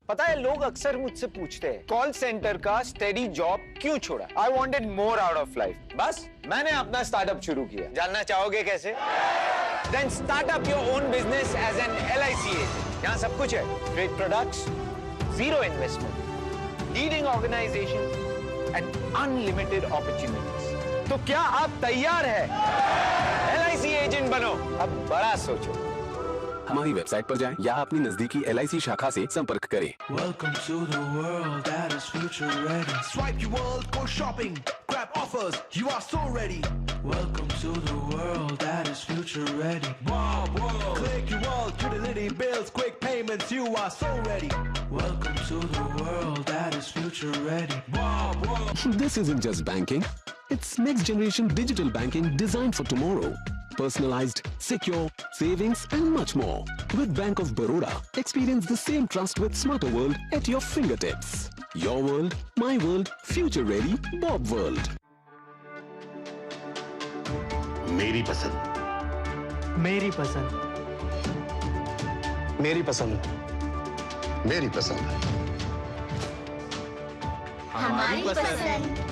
F: पता है, लोग अक्सर मुझसे पूछते हैं कॉल सेंटर का स्टेडी जॉब क्यों छोड़ा। I wanted more out of life. बस मैंने अपना स्टार्टअप शुरू किया। जानना चाहोगे कैसे? Then start up your own business as an LIC agent. यहाँ सब कुछ है, great products, zero investment, leading organisation and unlimited opportunities. तो क्या आप तैयार है LIC एजेंट बनो? अब बड़ा सोचो।
G: हमारी वेबसाइट पर जाएं या अपनी नजदीकी LIC शाखा से संपर्क करें।
H: Welcome to the world that is future ready. Swipe your world, go shopping, grab offers, you are so ready. Welcome to the world that is future ready. Bob World, click your world, utility bills, quick payments, you are so ready. Welcome to the world that is future ready. Bob World.
G: This isn't just banking, it's next generation digital banking designed for tomorrow. Personalized, secure, savings and much more. With Bank of Baroda, experience the same trust with smarter world at your fingertips. Your world, my world, future ready, Bob World.
I: मेरी पसंद,
H: मेरी पसंद,
I: मेरी पसंद, मेरी पसंद,
J: हमारी पसंद,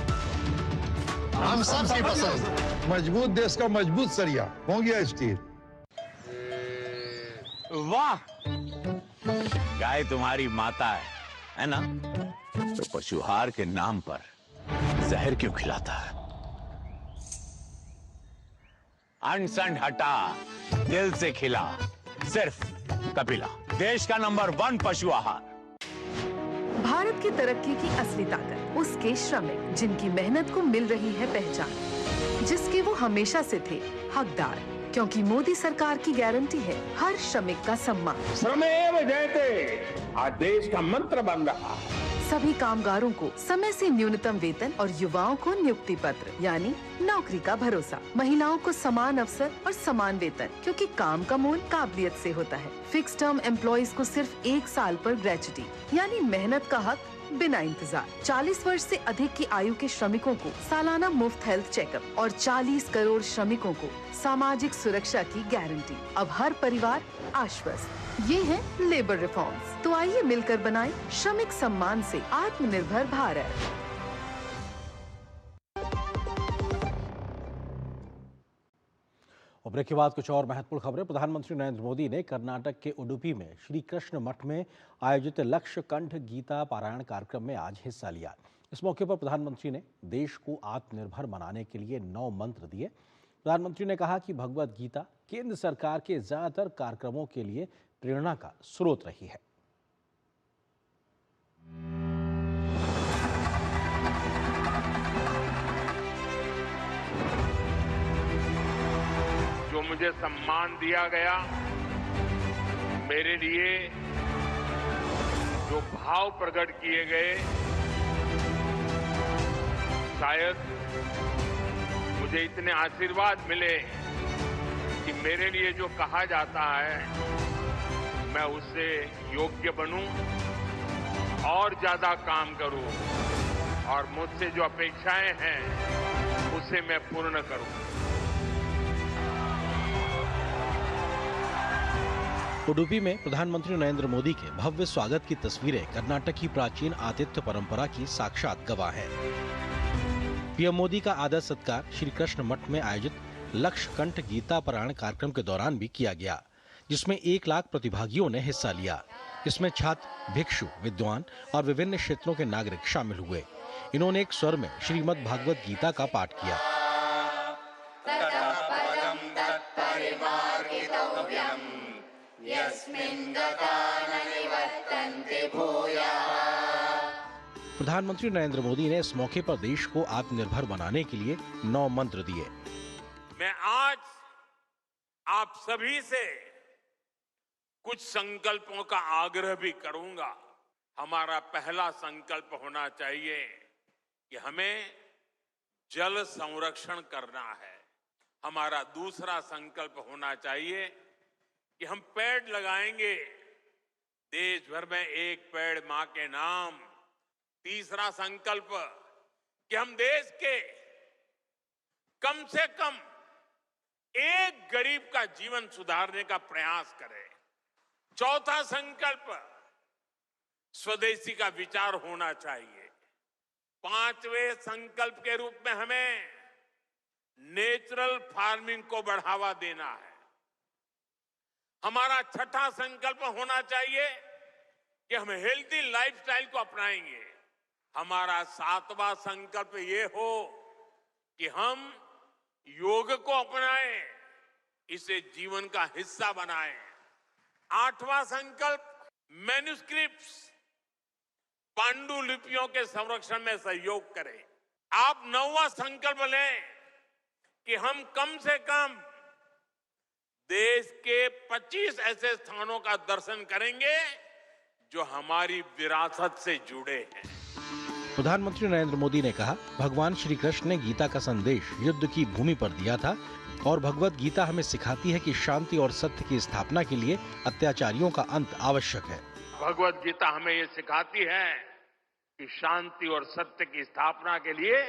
I: हम सबकी पसंद। मजबूत देश का मजबूत सरिया हो गया स्टील।
K: वाह, गाय तुम्हारी माता है ना? तो पशुहार के नाम पर जहर क्यों खिलाता है? अनसन हटा, दिल से खिला, सिर्फ कपिला, देश का नंबर 1 पशु आहार।
L: भारत की तरक्की की असली ताकत उसके श्रमिक, जिनकी मेहनत को मिल रही है पहचान, जिसके वो हमेशा से थे हकदार, क्योंकि मोदी सरकार की गारंटी है हर श्रमिक का सम्मान।
I: श्रमेव जयते आज देश का मंत्र बन रहा है।
L: सभी कामगारों को समय से न्यूनतम वेतन और युवाओं को नियुक्ति पत्र यानी नौकरी का भरोसा। महिलाओं को समान अवसर और समान वेतन, क्योंकि काम का मोल काबिलियत से होता है। फिक्स टर्म एम्प्लॉइज को सिर्फ 1 साल पर ग्रेच्युटी यानी मेहनत का हक बिना इंतजार। 40 वर्ष से अधिक की आयु के श्रमिकों को सालाना मुफ्त हेल्थ चेकअप और 40 करोड़ श्रमिकों को सामाजिक सुरक्षा की गारंटी। अब हर परिवार आश्वस्त। ये है लेबर रिफॉर्म्स। तो आइए मिलकर बनाएं श्रमिक सम्मान से आत्मनिर्भर भारत।
A: और ब्रेक के बाद कुछ और महत्वपूर्ण खबरें। प्रधानमंत्री नरेंद्र मोदी ने कर्नाटक के उडुपी में श्री कृष्ण मठ में आयोजित लक्ष्य कंठ गीता पारायण कार्यक्रम में आज हिस्सा लिया। इस मौके पर प्रधानमंत्री ने देश को आत्मनिर्भर बनाने के लिए 9 मंत्र दिए। प्रधानमंत्री ने कहा कि भगवत गीता केंद्र सरकार के ज्यादातर कार्यक्रमों के लिए प्रेरणा का स्रोत रही है।
M: मुझे सम्मान दिया गया, मेरे लिए जो भाव प्रकट किए गए, शायद मुझे इतने आशीर्वाद मिले कि मेरे लिए जो कहा जाता है मैं उससे योग्य बनूं और ज्यादा काम करूं और मुझसे जो अपेक्षाएं हैं उसे मैं पूर्ण करूं।
A: उडुपी में प्रधानमंत्री नरेंद्र मोदी के भव्य स्वागत की तस्वीरें कर्नाटक की प्राचीन आतिथ्य परंपरा की साक्षात गवाह हैं। पीएम मोदी का आदर सत्कार श्री कृष्ण मठ में आयोजित लक्षकंठ गीता पारायण कार्यक्रम के दौरान भी किया गया, जिसमें 1 लाख प्रतिभागियों ने हिस्सा लिया। इसमें छात्र, भिक्षु, विद्वान और विभिन्न क्षेत्रों के नागरिक शामिल हुए। इन्होंने एक स्वर में श्रीमद् भागवत गीता का पाठ किया। प्रधानमंत्री नरेंद्र मोदी ने इस मौके पर देश को आत्मनिर्भर बनाने के लिए 9 मंत्र दिए।
M: मैं आज आप सभी से कुछ संकल्पों का आग्रह भी करूंगा। हमारा पहला संकल्प होना चाहिए कि हमें जल संरक्षण करना है। हमारा दूसरा संकल्प होना चाहिए कि हम पेड़ लगाएंगे, देश भर में 1 पेड़ मां के नाम। तीसरा संकल्प कि हम देश के कम से कम 1 गरीब का जीवन सुधारने का प्रयास करें। चौथा संकल्प स्वदेशी का विचार होना चाहिए। 5वें संकल्प के रूप में हमें नेचुरल फार्मिंग को बढ़ावा देना है। हमारा छठा संकल्प होना चाहिए कि हम हेल्थी लाइफस्टाइल को अपनाएंगे। हमारा 7वां संकल्प ये हो कि हम योग को अपनाएं, इसे जीवन का हिस्सा बनाएं। 8वां संकल्प मैन्युस्क्रिप्ट्स, पांडुलिपियों के संरक्षण में सहयोग करें। आप 9वां संकल्प लें कि हम कम से कम देश के 25 ऐसे स्थानों का दर्शन करेंगे जो हमारी विरासत से जुड़े हैं।
A: प्रधानमंत्री नरेंद्र मोदी ने कहा, भगवान श्री कृष्ण ने गीता का संदेश युद्ध की भूमि पर दिया था और भगवत गीता हमें सिखाती है कि शांति और सत्य की स्थापना के लिए अत्याचारियों का अंत आवश्यक है।
M: भगवत गीता हमें ये सिखाती है कि शांति और सत्य की स्थापना के लिए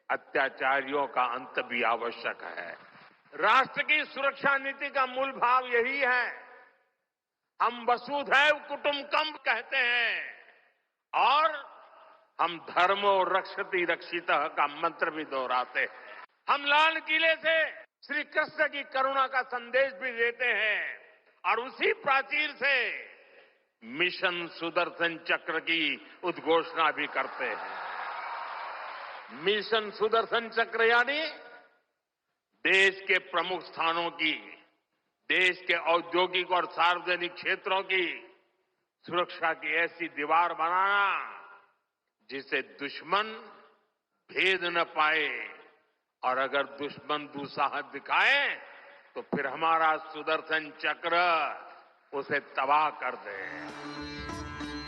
M: अत्याचारियों का अंत भी आवश्यक है। राष्ट्र की सुरक्षा नीति का मूल भाव यही है। हम वसुधैव कुटुंबकम कहते हैं और हम धर्मो रक्षति रक्षितः का मंत्र भी दोहराते हैं। हम लाल किले से श्री कृष्ण की करुणा का संदेश भी देते हैं और उसी प्राचीर से मिशन सुदर्शन चक्र की उद्घोषणा भी करते हैं। मिशन सुदर्शन चक्र यानी देश के प्रमुख स्थानों की, देश के औद्योगिक और सार्वजनिक क्षेत्रों की सुरक्षा की ऐसी दीवार बनाना जिसे दुश्मन भेद न पाए और अगर दुश्मन दुस्साहस दिखाए तो फिर हमारा सुदर्शन चक्र उसे तबाह कर दे।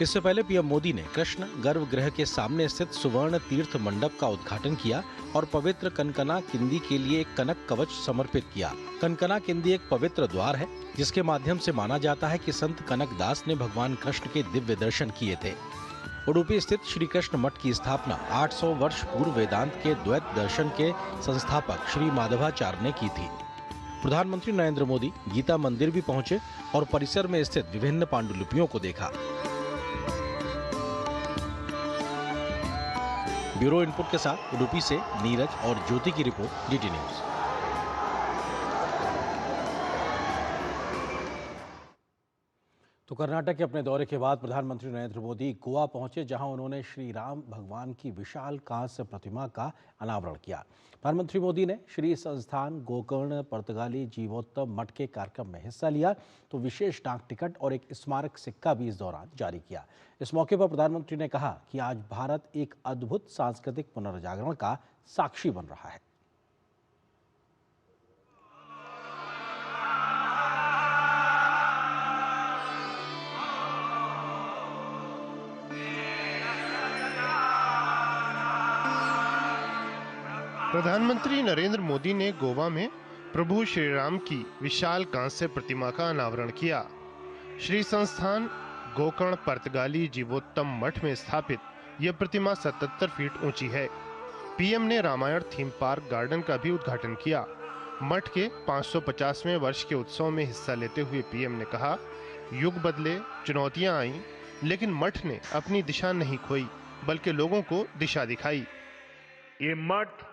A: इससे पहले पीएम मोदी ने कृष्ण गर्भगृह के सामने स्थित सुवर्ण तीर्थ मंडप का उद्घाटन किया और पवित्र कनकना किंदी के लिए एक कनक कवच समर्पित किया। कनकना किंदी एक पवित्र द्वार है जिसके माध्यम से माना जाता है कि संत कनक दास ने भगवान कृष्ण के दिव्य दर्शन किए थे। उडुपी स्थित श्री कृष्ण मठ की स्थापना 800 वर्ष पूर्व वेदांत के द्वैत दर्शन के संस्थापक श्री माधवाचार्य ने की थी। प्रधानमंत्री नरेंद्र मोदी गीता मंदिर भी पहुंचे और परिसर में स्थित विभिन्न पांडुलिपियों को देखा। ब्यूरो इनपुट के साथ उडुपी से नीरज और ज्योति की रिपोर्ट, डीटी न्यूज। तो कर्नाटक के अपने दौरे के बाद प्रधानमंत्री नरेंद्र मोदी गोवा पहुंचे, जहां उन्होंने श्री राम भगवान की विशाल कांस्य प्रतिमा का अनावरण किया। प्रधानमंत्री मोदी ने श्री संस्थान गोकर्ण पुर्तगाली जीवोत्तम मठ के कार्यक्रम में हिस्सा लिया तो विशेष डाक टिकट और एक स्मारक सिक्का भी इस दौरान जारी किया। इस मौके पर प्रधानमंत्री ने कहा कि आज भारत एक अद्भुत सांस्कृतिक पुनर्जागरण का साक्षी बन रहा है।
N: प्रधानमंत्री नरेंद्र मोदी ने गोवा में प्रभु श्री राम की विशाल कांस्य प्रतिमा का अनावरण किया। श्री संस्थान गोकर्ण पर्तगाली जीवोत्तम मठ में स्थापित यह प्रतिमा 77 फीट ऊंची है। पीएम ने रामायण थीम पार्क गार्डन का भी उद्घाटन किया। मठ के 550वें वर्ष के उत्सव में हिस्सा लेते हुए पीएम ने कहा, युग बदले, चुनौतियां आईं, लेकिन मठ ने अपनी दिशा नहीं खोई, बल्कि लोगों को दिशा दिखाई।
M: ये मठ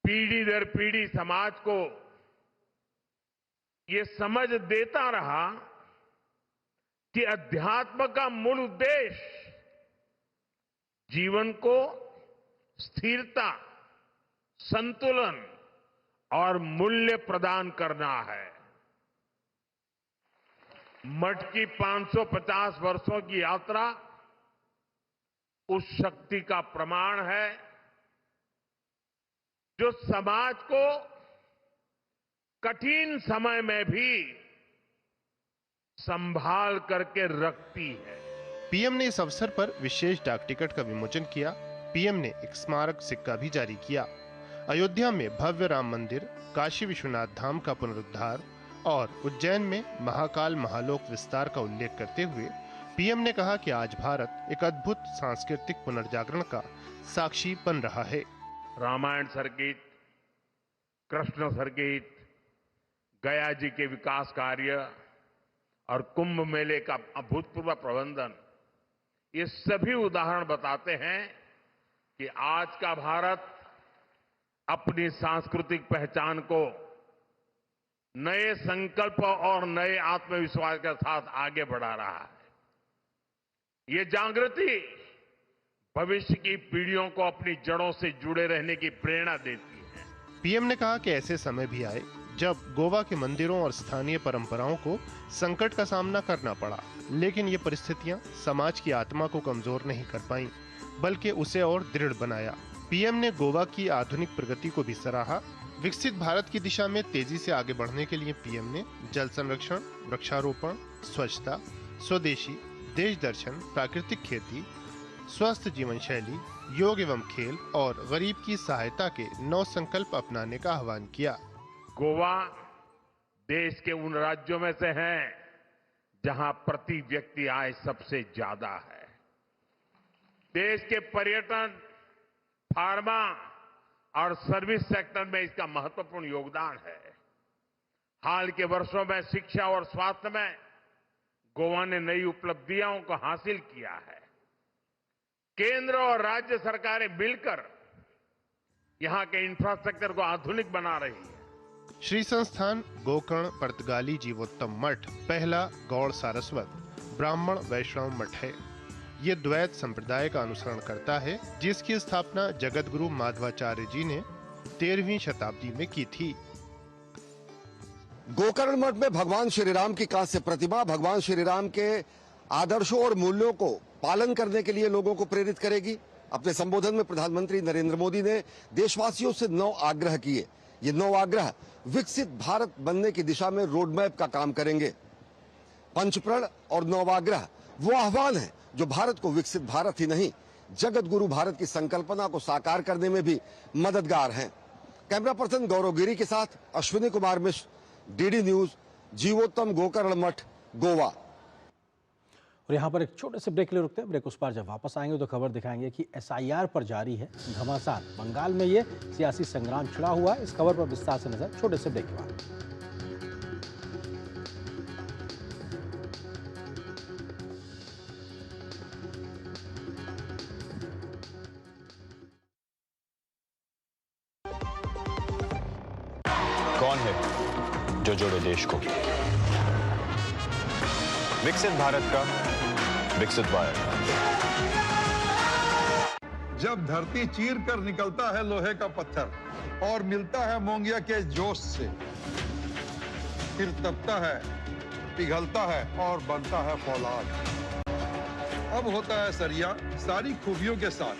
M: पीढ़ी दर पीढ़ी समाज को ये समझ देता रहा कि अध्यात्म का मूल उद्देश्य जीवन को स्थिरता, संतुलन और मूल्य प्रदान करना है। मठ की 550 वर्षों की यात्रा उस शक्ति का प्रमाण है जो समाज को कठिन समय में भी संभाल करके रखती है।
N: पीएम ने इस अवसर पर विशेष डाक टिकट का विमोचन किया। पीएम ने एक स्मारक सिक्का भी जारी किया। अयोध्या में भव्य राम मंदिर, काशी विश्वनाथ धाम का पुनरुद्धार और उज्जैन में महाकाल महालोक विस्तार का उल्लेख करते हुए पीएम ने कहा कि आज भारत एक अद्भुत सांस्कृतिक पुनर्जागरण का साक्षी बन रहा है।
M: रामायण सर्किट, कृष्ण सर्किट, गया जी के विकास कार्य और कुंभ मेले का अभूतपूर्व प्रबंधन, ये सभी उदाहरण बताते हैं कि आज का भारत अपनी सांस्कृतिक पहचान को नए संकल्प और नए आत्मविश्वास के साथ आगे बढ़ा रहा है। ये जागृति भविष्य की पीढ़ियों को अपनी जड़ों से जुड़े रहने की प्रेरणा देती है।
N: पीएम ने कहा कि ऐसे समय भी आए जब गोवा के मंदिरों और स्थानीय परंपराओं को संकट का सामना करना पड़ा, लेकिन ये परिस्थितियां समाज की आत्मा को कमजोर नहीं कर पाईं, बल्कि उसे और दृढ़ बनाया। पीएम ने गोवा की आधुनिक प्रगति को भी सराहा। विकसित भारत की दिशा में तेजी से आगे बढ़ने के लिए पीएम ने जल संरक्षण, वृक्षारोपण, स्वच्छता, स्वदेशी, देश दर्शन, प्राकृतिक खेती, स्वस्थ जीवन शैली, योग एवं खेल और गरीब की सहायता के 9 संकल्प अपनाने का आह्वान किया।
M: गोवा देश के उन राज्यों में से है जहां प्रति व्यक्ति आय सबसे ज्यादा है। देश के पर्यटन, फार्मा और सर्विस सेक्टर में इसका महत्वपूर्ण योगदान है। हाल के वर्षों में शिक्षा और स्वास्थ्य में गोवा ने नई उपलब्धियों को हासिल किया है। केंद्र और राज्य सरकारें मिलकर यहां के इंफ्रास्ट्रक्चर को आधुनिक बना रही है।
N: श्री संस्थान गोकर्ण पर्तगाली जीवोत्तम मठ पहला गौड़ सारस्वत ब्राह्मण वैष्णव मठ है। ये द्वैत संप्रदाय का अनुसरण करता है, जिसकी स्थापना जगत गुरु माधवाचार्य जी ने 13वीं शताब्दी में की थी।
O: गोकर्ण मठ में भगवान श्री राम की कांस्य प्रतिमा भगवान श्री राम के आदर्शों और मूल्यों को पालन करने के लिए लोगों को प्रेरित करेगी। अपने संबोधन में प्रधानमंत्री नरेंद्र मोदी ने देशवासियों से 9 आग्रह किए। ये 9 आग्रह विकसित भारत बनने की दिशा में रोड मैप का काम करेंगे। पंचप्रण और 9 आग्रह वो आह्वान है जो भारत को विकसित भारत ही नहीं, जगत गुरु भारत की संकल्पना को साकार करने में भी मददगार हैं। कैमरा पर्सन गौरव गिरी के साथ अश्विनी कुमार मिश्र, डीडी न्यूज, जीवोत्तम गोकर्ण मठ, गोवा।
A: और यहाँ पर एक छोटे से ब्रेक ले रुकते हैं। ब्रेक उस पार जब वापस आएंगे तो खबर दिखाएंगे कि एसआईआर पर जारी है घमासान। बंगाल में ये सियासी संग्राम छिड़ा हुआ है। इस खबर पर विस्तार से नजर छोटे से ब्रेक के बाद।
P: कौन है जो जोड़े देश को? विकसित भारत का विकसित वायर।
I: जब धरती चीर कर निकलता है लोहे का पत्थर और मिलता है मोंगिया के जोश से, फिर तपता है, पिघलता है और बनता है फौलाद। अब होता है सरिया सारी खूबियों के साथ।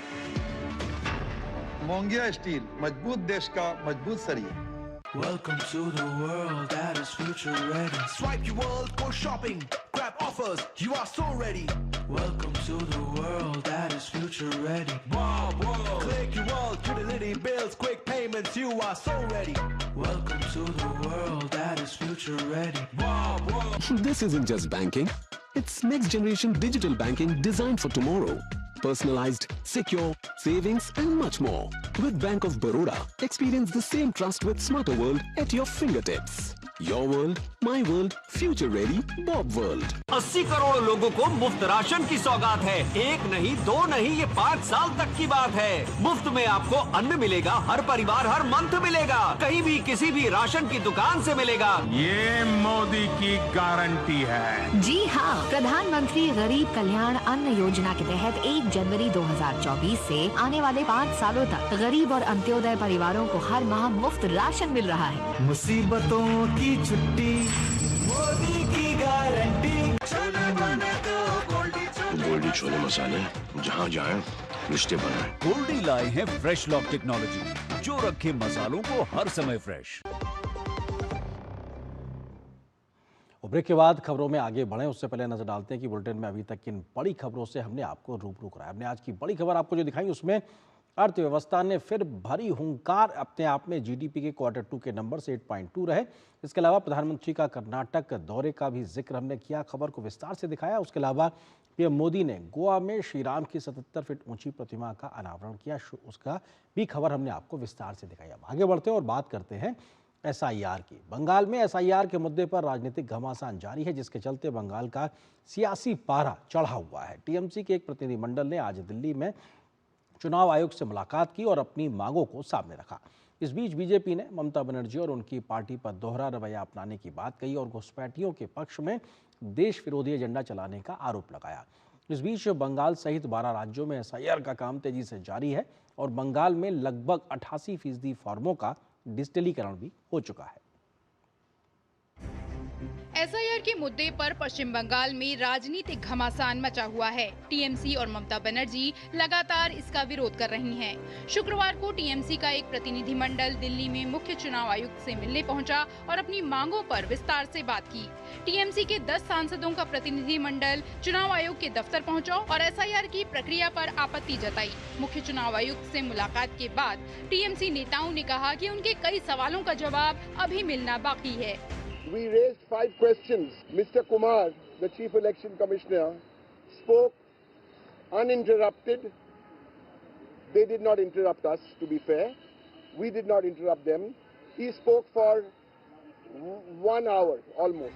I: मोंगिया स्टील, मजबूत देश का मजबूत सरिया।
H: Welcome to the world that is future ready. Swipe your world, go shopping, grab offers. You are so ready. Welcome to the world that is future ready. Wow, world. Click your wallet, utility bills, quick payments. You are so ready. Welcome to the world that is future ready. Wow, world.
G: This isn't just banking. It's next generation digital banking designed for tomorrow. Personalized, secure, savings and much more. With Bank of Baroda, experience the same trust with smarter world at your fingertips. Your world, my world, future ready, Bob World.
Q: 80 crore लोगों को मुफ्त राशन की सौगात है। एक नहीं, दो नहीं, ये 5 साल तक की बात है। मुफ्त में आपको अन्न मिलेगा, हर परिवार हर मंथ मिलेगा, कहीं भी किसी भी राशन की दुकान से मिलेगा।
K: ये मोदी की गारंटी है।
R: जी हाँ, प्रधानमंत्री गरीब कल्याण अन्न योजना के तहत 1 जनवरी 2024 से आने वाले 5 सालों तक गरीब और अंत्योदय परिवारों को हर माह मुफ्त राशन मिल रहा है।
H: मुसीबतों की छुट्टी, मोदी की गारंटी।
S: गोल्डी छोले मसाले, जहाँ जाए रिश्ते बनाए।
T: गोल्डी लाए हैं फ्रेश लॉक टेक्नोलॉजी, जो रखे मसालों को हर समय फ्रेश।
A: ब्रेक के बाद खबरों में आगे बढ़ें उससे पहले नजर डालते हैं कि बुलेटिन में अभी तक किन बड़ी खबरों से हमने आपको रूबरू कराया। हमने आज की बड़ी खबर आपको जो दिखाई उसमें अर्थव्यवस्था ने फिर भरी हुंकार। अपने आप में जीडीपी के Q2 के नंबर से 8.2 रहे। इसके अलावा प्रधानमंत्री का कर्नाटक दौरे का भी जिक्र हमने किया, खबर को विस्तार से दिखाया। उसके अलावा पीएम मोदी ने गोवा में श्री राम की 77 फीट ऊंची प्रतिमा का अनावरण किया, उसका भी खबर हमने आपको विस्तार से दिखाई। अब आगे बढ़ते हैं और बात करते हैं SIR की। बंगाल में SIR के मुद्दे पर राजनीतिक घमासान जारी है, जिसके चलते बंगाल का सियासी पारा चढ़ा हुआ है। टीएमसी के एक प्रतिनिधिमंडल ने आज दिल्ली में चुनाव आयोग से मुलाकात की और अपनी मांगों को सामने रखा। इस बीच बीजेपी ने ममता बनर्जी और उनकी पार्टी पर दोहरा रवैया अपनाने की बात कही और घुसपैठियों के पक्ष में देश विरोधी एजेंडा चलाने का आरोप लगाया। इस बीच बंगाल सहित 12 राज्यों में SIR का काम तेजी से जारी है और बंगाल में लगभग 88% फॉर्मों का डिजिटलीकरण भी हो चुका है।
U: SIR के मुद्दे पर पश्चिम बंगाल में राजनीतिक घमासान मचा हुआ है। टीएमसी और ममता बनर्जी लगातार इसका विरोध कर रही हैं। शुक्रवार को टीएमसी का एक प्रतिनिधिमंडल दिल्ली में मुख्य चुनाव आयुक्त से मिलने पहुंचा और अपनी मांगों पर विस्तार से बात की। टीएमसी के 10 सांसदों का प्रतिनिधिमंडल चुनाव आयोग के दफ्तर पहुंचा और SIR की प्रक्रिया पर आपत्ति जताई। मुख्य चुनाव आयुक्त से मुलाकात के बाद टीएमसी नेताओं ने कहा कि उनके कई सवालों का जवाब अभी मिलना बाकी है।
V: We raised 5 questions. Mr. Kumar, the Chief Election Commissioner, spoke uninterrupted. They did not interrupt us, to be fair. We did not interrupt them. He spoke for 1 hour almost.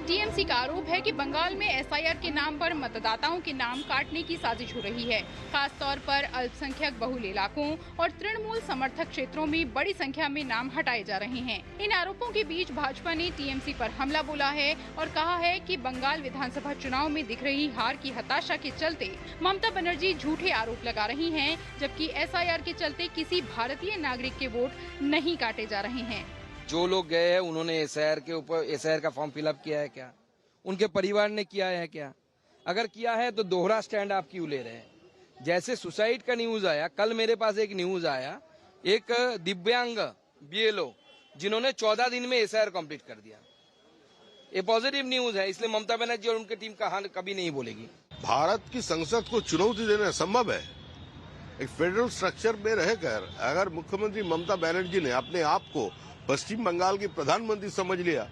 U: TMC का आरोप है कि बंगाल में SIR के नाम पर मतदाताओं के नाम काटने की साजिश हो रही है। खास तौर पर अल्पसंख्यक बहुल इलाकों और तृणमूल समर्थक क्षेत्रों में बड़ी संख्या में नाम हटाए जा रहे हैं। इन आरोपों के बीच भाजपा ने टीएमसी पर हमला बोला है और कहा है कि बंगाल विधानसभा चुनाव में दिख रही हार की हताशा के चलते ममता बनर्जी झूठे आरोप लगा रही हैं, जबकि SIR के चलते किसी भारतीय नागरिक के वोट नहीं काटे जा रहे हैं।
W: जो लोग गए हैं उन्होंने SIR का फॉर्म फिलअप किया है क्या? उनके परिवार ने किया है क्या? अगर किया है तो दोहरा स्टैंड आप क्यों ले रहे हैं? जैसे सुसाइड का न्यूज आया, कल मेरे पास एक न्यूज आया, एक दिव्यांग BLO जिन्होंने 14 दिन में SIR कंप्लीट कर दिया। ये पॉजिटिव न्यूज है, इसलिए ममता बनर्जी और उनकी टीम कहां कभी नहीं बोलेगी।
X: भारत की संसद को चुनौती देना संभव है। एक फेडरल स्ट्रक्चर में रहकर अगर मुख्यमंत्री ममता बनर्जी ने अपने आप को पश्चिम बंगाल की प्रधानमंत्री समझ लिया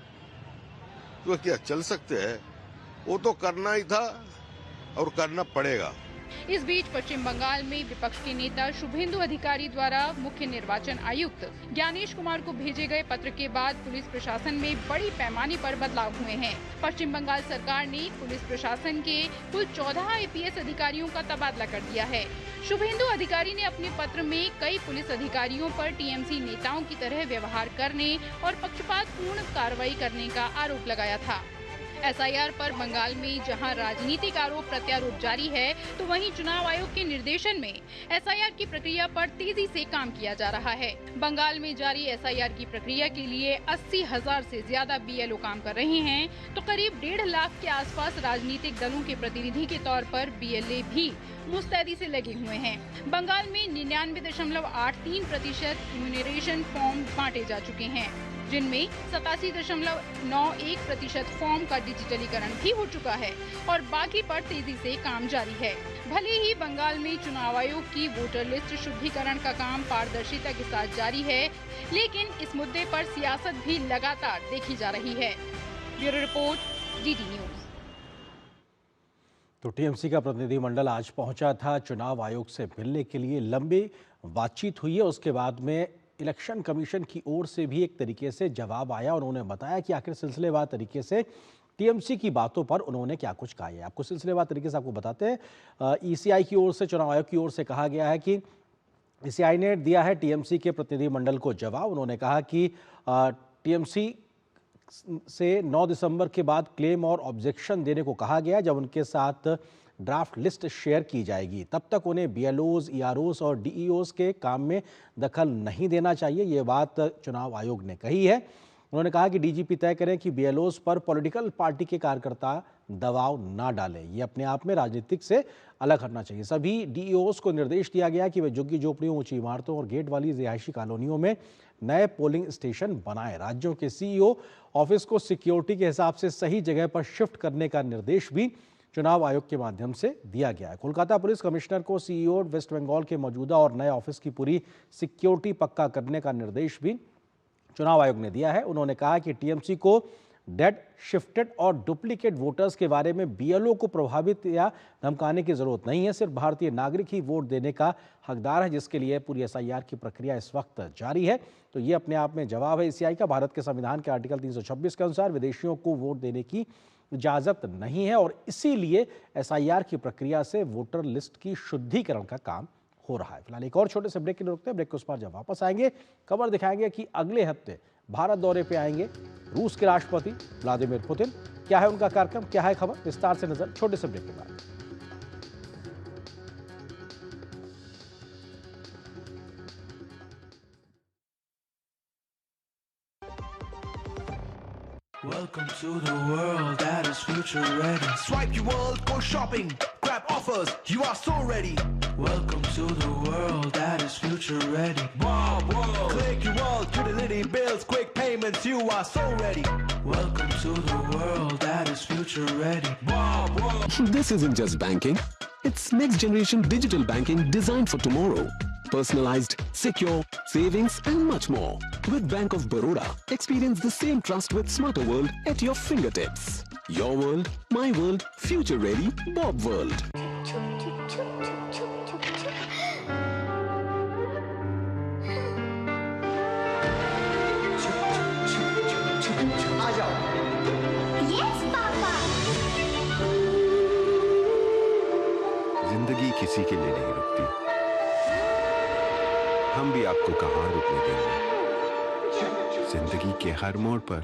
X: तो क्या चल सकते हैं? वो तो करना ही था और करना पड़ेगा।
U: इस बीच पश्चिम बंगाल में विपक्ष के नेता शुभेंदु अधिकारी द्वारा मुख्य निर्वाचन आयुक्त ज्ञानेश कुमार को भेजे गए पत्र के बाद पुलिस प्रशासन में बड़ी पैमाने पर बदलाव हुए हैं। पश्चिम बंगाल सरकार ने पुलिस प्रशासन के कुल 14 IPS अधिकारियों का तबादला कर दिया है। शुभेंदु अधिकारी ने अपने पत्र में कई पुलिस अधिकारियों पर टीएमसी नेताओं की तरह व्यवहार करने और पक्षपातपूर्ण कार्रवाई करने का आरोप लगाया था। SIR पर बंगाल में जहां राजनीतिक आरोप प्रत्यारोप जारी है, तो वहीं चुनाव आयोग के निर्देशन में SIR की प्रक्रिया पर तेजी से काम किया जा रहा है। बंगाल में जारी SIR की प्रक्रिया के लिए 80,000 से ज्यादा BLO काम कर रहे हैं, तो करीब 1.5 लाख के आसपास राजनीतिक दलों के प्रतिनिधि के तौर पर BLA भी मुस्तैदी से लगे हुए हैं। बंगाल में 99.83% इम्यूनरेशन फॉर्म बांटे जा चुके हैं। जिनमें 87.91% फॉर्म का डिजिटलीकरण भी हो चुका है और बाकी पर तेजी से काम जारी है। भले ही बंगाल में चुनाव आयोग की वोटर लिस्ट शुद्धिकरण का काम पारदर्शिता के साथ जारी है, लेकिन इस मुद्दे पर सियासत भी लगातार देखी जा रही है। Bureau report, DD news.
A: तो टीएमसी का प्रतिनिधिमंडल आज पहुंचा था चुनाव आयोग से मिलने के लिए। लंबी बातचीत हुई है, उसके बाद में इलेक्शन कमीशन की ओर से भी एक तरीके से जवाब आया। उन्होंने बताया कि आखिर सिलसिलेवार तरीके से टीएमसी की बातों पर उन्होंने क्या कुछ कहा है। आपको सिलसिलेवार तरीके से आपको बताते हैं। ईसीआई की ओर से, चुनाव आयोग की ओर से कहा गया है कि ईसीआई ने दिया है टीएमसी के प्रतिनिधिमंडल को जवाब। उन्होंने कहा कि टीएमसी से 9 दिसंबर के बाद क्लेम और ऑब्जेक्शन देने को कहा गया। जब उनके साथ ड्राफ्ट लिस्ट शेयर की जाएगी तब तक उन्हें बीएलओज, ईआरओज और डीईओज के काम में दखल नहीं देना चाहिए। ये बात चुनाव आयोग ने कही है। उन्होंने कहा कि डीजीपी तय करें कि बीएलओज पर पॉलिटिकल पार्टी के कार्यकर्ता दबाव ना डालें। ये अपने आप में राजनीतिक से अलग हटना चाहिए। सभी डीईओज को निर्देश दिया गया कि वे झुग्गी झोपड़ियों, ऊंची इमारतों और गेट वाली रिहायशी कॉलोनियों में नए पोलिंग स्टेशन बनाएं। राज्यों के सीईओ ऑफिस को सिक्योरिटी के हिसाब से सही जगह पर शिफ्ट करने का निर्देश भी चुनाव आयोग के माध्यम से दिया गया है। कोलकाता पुलिस कमिश्नर को सीईओ वेस्ट बंगाल के मौजूदा और नए ऑफिस की पूरी सिक्योरिटी पक्का करने का निर्देश भी चुनाव आयोग ने दिया है। उन्होंने कहा कि टीएमसी को डेड, शिफ्टेड और डुप्लीकेट वोटर्स के बारे में बीएलओ को प्रभावित या धमकाने की जरूरत नहीं है। सिर्फ भारतीय नागरिक ही वोट देने का हकदार है, जिसके लिए पूरी एसआईआर की प्रक्रिया इस वक्त जारी है। तो ये अपने आप में जवाब है ईसीआई का। भारत के संविधान के आर्टिकल 326 के अनुसार विदेशियों को वोट देने की इजाजत नहीं है और इसीलिए एसआईआर की प्रक्रिया से वोटर लिस्ट की शुद्धिकरण का काम हो रहा है। फिलहाल एक और छोटे से ब्रेक के लिए रुकते हैं। ब्रेक के उस पार जब वापस आएंगे खबर दिखाएंगे कि अगले हफ्ते भारत दौरे पे आएंगे रूस के राष्ट्रपति व्लादिमीर पुतिन। क्या है उनका कार्यक्रम, क्या है खबर, विस्तार से नजर छोटे से ब्रेक के बाद।
H: Welcome to the world that is future ready. Swipe your world, go shopping, grab offers, you are so ready. Welcome to the world that is future ready. Wow, wow. Click your world, utility bills, quick payments, you are so ready. Welcome to the world that is future ready. Wow, wow.
G: This isn't just banking, it's next generation digital banking designed for tomorrow. Personalized, secure, savings and much more. With Bank of Baroda, experience the same trust with smarter world at your fingertips. Your world, my world, future ready, Bob world.
B: जिंदगी किसी के लिए नहीं रुकती, हम भी आपको कहाँ रुकने देंगे। जिंदगी के हर मोड़ पर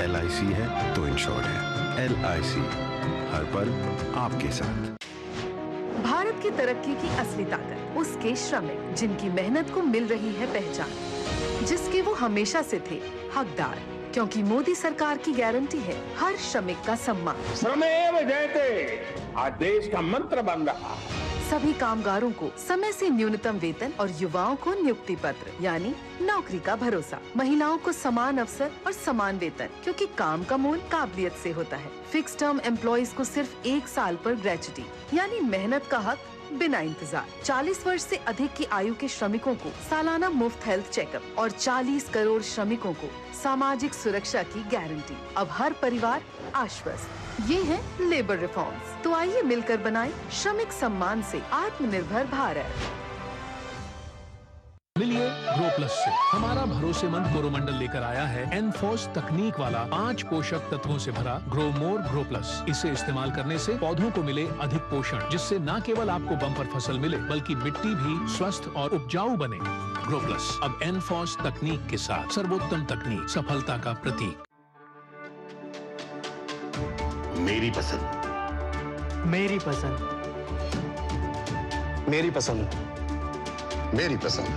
B: LIC है तो इंश्योर्ड है। LIC, हर पल आपके साथ।
L: भारत की तरक्की की असली ताकत उसके श्रमिक, जिनकी मेहनत को मिल रही है पहचान, जिसके वो हमेशा से थे हकदार, क्योंकि मोदी सरकार की गारंटी है हर श्रमिक का सम्मान।
C: श्रमेव जयते आज देश का मंत्र बन रहा है।
L: सभी कामगारों को समय से न्यूनतम वेतन और युवाओं को नियुक्ति पत्र यानी नौकरी का भरोसा। महिलाओं को समान अवसर और समान वेतन, क्योंकि काम का मोल काबिलियत से होता है। फिक्स टर्म एम्प्लॉइज को सिर्फ 1 साल पर ग्रेच्युटी यानी मेहनत का हक बिना इंतजार। 40 वर्ष से अधिक की आयु के श्रमिकों को सालाना मुफ्त हेल्थ चेकअप और 40 करोड़ श्रमिकों को सामाजिक सुरक्षा की गारंटी। अब हर परिवार आश्वस्त। ये है लेबर रिफॉर्म्स। तो आइए मिलकर बनाएं श्रमिक सम्मान से आत्मनिर्भर भारत।
D: मिलिए ग्रो प्लस से। हमारा भरोसेमंद कोरोमंडल लेकर आया है एनफोर्स तकनीक वाला 5 पोषक तत्वों से भरा ग्रो मोर ग्रो प्लस। इसे इस्तेमाल करने से पौधों को मिले अधिक पोषण, जिससे न केवल आपको बम्पर फसल मिले बल्कि मिट्टी भी स्वस्थ और उपजाऊ बने। ग्रो प्लस अब एनफोर्स तकनीक के साथ, सर्वोत्तम तकनीक, सफलता का प्रतीक।
S: मेरी पसंद,
E: मेरी पसंद,
S: मेरी पसंद, मेरी पसंद,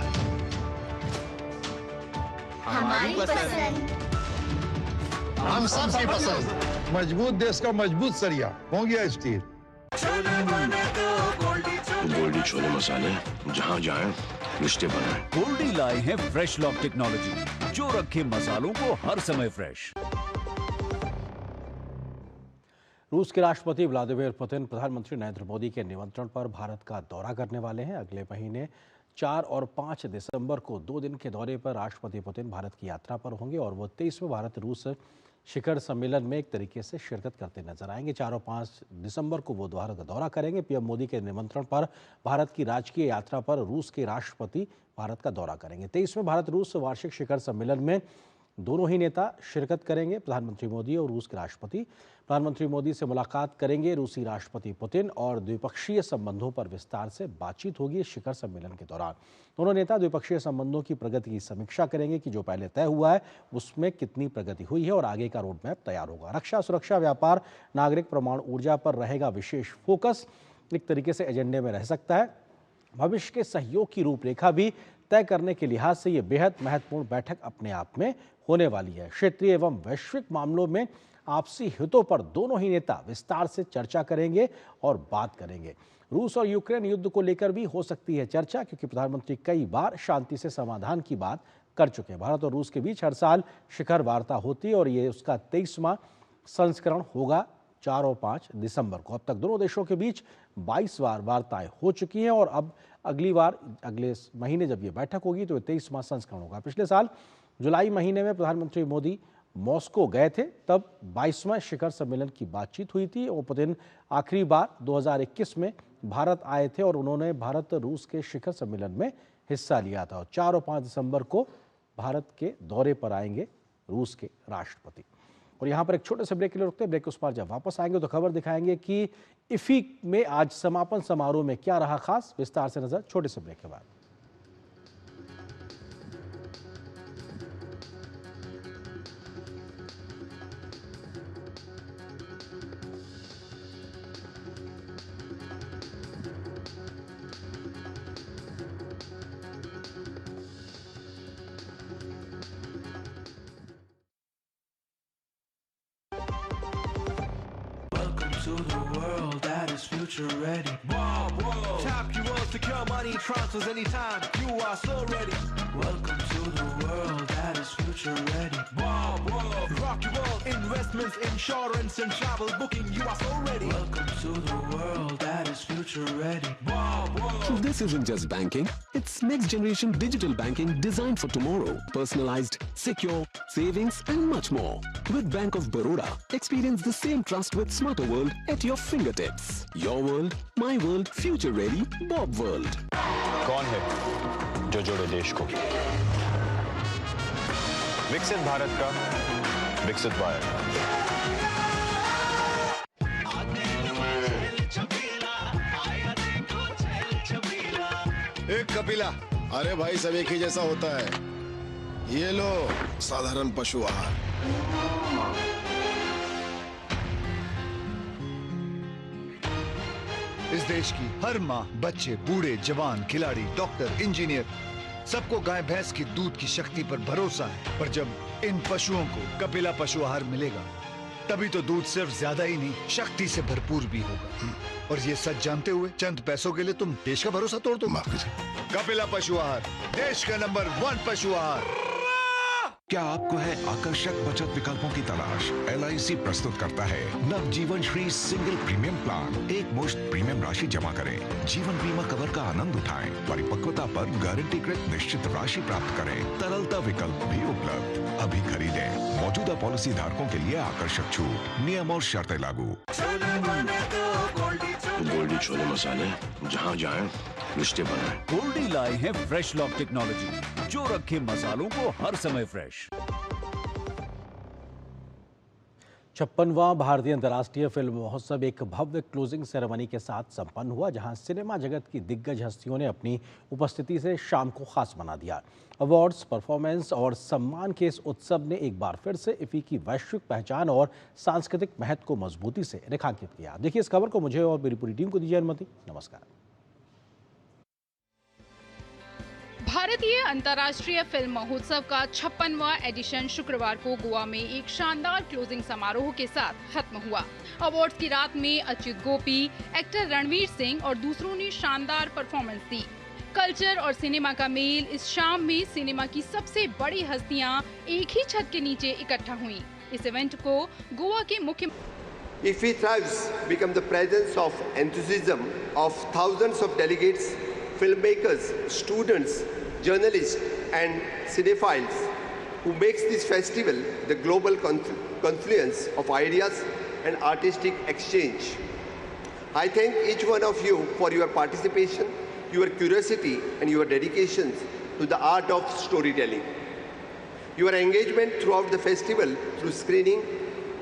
J: हमारी पसंद,
I: हम सबकी पसंद। मजबूत देश का मजबूत सरिया होंगे स्टील।
S: गोल्डी छोले मसाले, जहां जाएं रिश्ते बनाए।
T: गोल्डी लाए हैं फ्रेश लॉक टेक्नोलॉजी, जो रखे मसालों को हर समय फ्रेश।
A: रूस के राष्ट्रपति व्लादिमीर पुतिन प्रधानमंत्री नरेंद्र मोदी के निमंत्रण पर भारत का दौरा करने वाले हैं। अगले महीने 4 और 5 दिसंबर को 2 दिन के दौरे पर राष्ट्रपति पुतिन भारत की यात्रा पर होंगे और वो 23वें भारत रूस शिखर सम्मेलन में एक तरीके से शिरकत करते नजर आएंगे। 4 और 5 दिसंबर को वो भारत का दौरा करेंगे। पीएम मोदी के निमंत्रण पर भारत की राजकीय यात्रा पर रूस के राष्ट्रपति भारत का दौरा करेंगे। 23वें भारत रूस वार्षिक शिखर सम्मेलन में दोनों ही नेता शिरकत करेंगे। प्रधानमंत्री मोदी और रूस के राष्ट्रपति प्रधानमंत्री मोदी से मुलाकात करेंगे। रूसी राष्ट्रपति पुतिन और द्विपक्षीय संबंधों पर विस्तार से बातचीत होगी इस शिखर सम्मेलन के दौरान। दोनों नेता द्विपक्षीय संबंधों की प्रगति की समीक्षा करेंगे कि जो पहले तय हुआ है उसमें कितनी प्रगति हुई है और आगे का रोड मैप तैयार होगा। रक्षा, सुरक्षा, व्यापार, नागरिक, परमाणु ऊर्जा पर रहेगा विशेष फोकस। एक तरीके से एजेंडे में रह सकता है। भविष्य के सहयोग की रूपरेखा भी तय करने के लिहाज से ये बेहद महत्वपूर्ण बैठक अपने आप में होने वाली है। क्षेत्रीय एवं वैश्विक मामलों में आपसी हितों पर दोनों ही नेता विस्तार से चर्चा करेंगे और बात करेंगे। रूस और यूक्रेन युद्ध को लेकर भी हो सकती है चर्चा, क्योंकि प्रधानमंत्री कई बार शांति से समाधान की बात कर चुके हैं। भारत और रूस के बीच हर साल शिखर वार्ता होती है और ये उसका 23वां संस्करण होगा 4 और 5 दिसंबर को। अब तक दोनों देशों के बीच 22 बार वार्ताएं हो चुकी हैं और अब अगली बार अगले महीने जब ये बैठक होगी तो 23वां संस्करण होगा। पिछले साल जुलाई महीने में प्रधानमंत्री मोदी मॉस्को गए थे, तब 22वां शिखर सम्मेलन की बातचीत हुई थी और पुतिन आखिरी बार 2021 में भारत आए थे और उन्होंने भारत रूस के शिखर सम्मेलन में हिस्सा लिया था। और 4 और 5 दिसंबर को भारत के दौरे पर आएंगे रूस के राष्ट्रपति। और यहाँ पर एक छोटे से ब्रेक के लिए रुकते हैं। ब्रेक के उस पार जब वापस आएंगे तो खबर दिखाएंगे कि इफी में आज समापन समारोह में क्या रहा खास। विस्तार से नजर छोटे से ब्रेक के बाद।
H: To the world that is future ready. Wow, whoa. Tap your world, secure money transfers anytime. You are so ready. Welcome to the world that is future ready. Wow, whoa. Rock your world, investments, insurance and travel booking. You are so ready. Welcome to the world that is future ready. Wow, whoa.
G: This isn't just banking, it's next generation digital banking designed for tomorrow. Personalized, secure, savings and much more. With Bank of Baroda, experience the same trust with smarter world at your fingertips. Your world, my world, future ready, Bob World.
P: कौन है जो जोड़े देश को? विकसित भारत का विकसित वायर।
S: एक कपिला, अरे भाई सब एक ही जैसा होता है। ये लो साधारण पशु आहार।
E: इस देश की हर माँ, बच्चे, बूढ़े, जवान, खिलाड़ी, डॉक्टर, इंजीनियर, सबको गाय भैंस की दूध की शक्ति पर भरोसा है। पर जब इन पशुओं को कपिला पशु आहार मिलेगा, तभी तो दूध सिर्फ ज्यादा ही नहीं, शक्ति से भरपूर भी होगा। और ये सच जानते हुए चंद पैसों के लिए तुम देश का भरोसा तोड़ दो। कपिला पशु आहार, देश का नंबर 1 पशु आहार।
F: क्या आपको है आकर्षक बचत विकल्पों की तलाश? LIC प्रस्तुत करता है नवजीवन श्री सिंगल प्रीमियम प्लान। एक मुश्त प्रीमियम राशि जमा करें, जीवन बीमा कवर का आनंद उठाएं, परिपक्वता पर गारंटीकृत निश्चित राशि प्राप्त करें, तरलता विकल्प भी उपलब्ध। अभी खरीदें। मौजूदा पॉलिसी धारकों के लिए आकर्षक छूट, नियम और शर्तें लागू।
S: गोल्डी छोले मसाले, जहाँ जाए रिश्ते बनाए।
T: गोल्डी लाए हैं फ्रेश लॉक टेक्नोलॉजी, जो रखे मसालों को हर समय फ्रेश।
A: 56वां भारतीय अंतर्राष्ट्रीय फिल्म महोत्सव एक भव्य क्लोजिंग सेरेमनी के साथ संपन्न हुआ, जहां सिनेमा जगत की दिग्गज हस्तियों ने अपनी उपस्थिति से शाम को खास बना दिया। अवार्ड्स, परफॉर्मेंस और सम्मान के इस उत्सव ने एक बार फिर से इफी की वैश्विक पहचान और सांस्कृतिक महत्व को मजबूती से रेखांकित किया। देखिए इस खबर को मुझे और मेरी पूरी टीम को दीजिए अनुमति। नमस्कार।
U: भारतीय अंतर्राष्ट्रीय फिल्म महोत्सव का 56वां एडिशन शुक्रवार को गोवा में एक शानदार क्लोजिंग समारोह के साथ खत्म हुआ। अवार्ड्स की रात में अच्युत गोपी, एक्टर रणवीर सिंह और दूसरों ने शानदार परफॉर्मेंस दी। कल्चर और सिनेमा का मेल, इस शाम में सिनेमा की सबसे बड़ी हस्तियां एक ही छत के नीचे इकट्ठा हुईं। इस इवेंट को गोवा के मुख्य
M: IFFI Thrives become the presence of enthusiasm of thousands of delegates, filmmakers, students, journalists and cinephiles who makes this festival the global confluence of ideas and artistic exchange. I thank each one of you for your participation, your curiosity and your dedication to the art of storytelling. Your engagement throughout the festival through screening,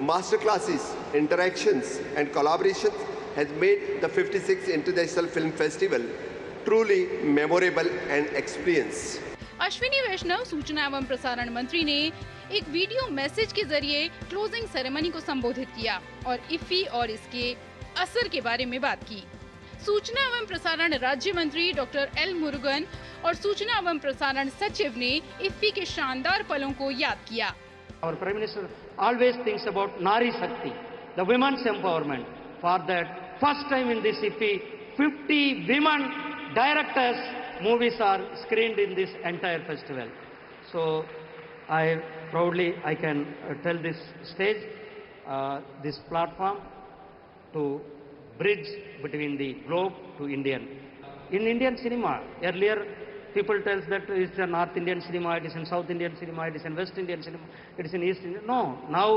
M: masterclasses, interactions and collaborations has made the 56th International Film Festival truly memorable and experience.
U: Ashwini वैष्णव सूचना एवं प्रसारण मंत्री ने एक वीडियो मैसेज के जरिए क्लोजिंग सेरेमनी को संबोधित किया और इफ्फी और इसके असर के बारे में बात की। सूचना एवं प्रसारण राज्य मंत्री डॉक्टर एल मुरुगन और सूचना एवं प्रसारण सचिव ने इफ्फी के शानदार पलों को याद किया।
N: Our Prime Minister always thinks about Nari Shakti, the women's empowerment. For that, first time in this IFFI, 50 women directors movies are screened in this entire festival. So I proudly can tell this stage, this platform to bridge between the globe to Indian. In Indian cinema, earlier people tells that it's a North Indian cinema, it is in South Indian cinema, it is in West Indian cinema, it is in East Indian. No, now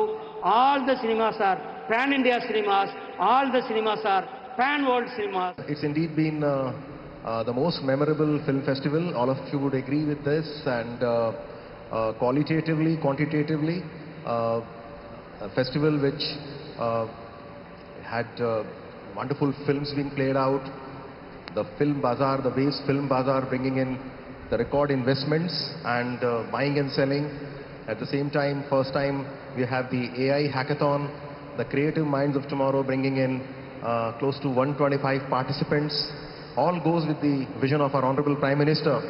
N: all the cinemas are pan-India cinemas, all the cinemas are pan-world cinemas.
O: It's indeed been the most memorable film festival. All of you would agree with this, and qualitatively, quantitatively, a festival which had wonderful films being played out, the film bazaar, the base film bazaar bringing in the record investments and buying and selling. At the same time, first time we have the AI hackathon, the creative minds of tomorrow bringing in close to 125 participants. All goes with the vision of our Honorable Prime Minister,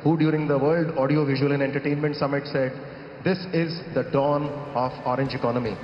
O: who during the World Audio Visual and Entertainment Summit said, "This is the dawn of orange economy."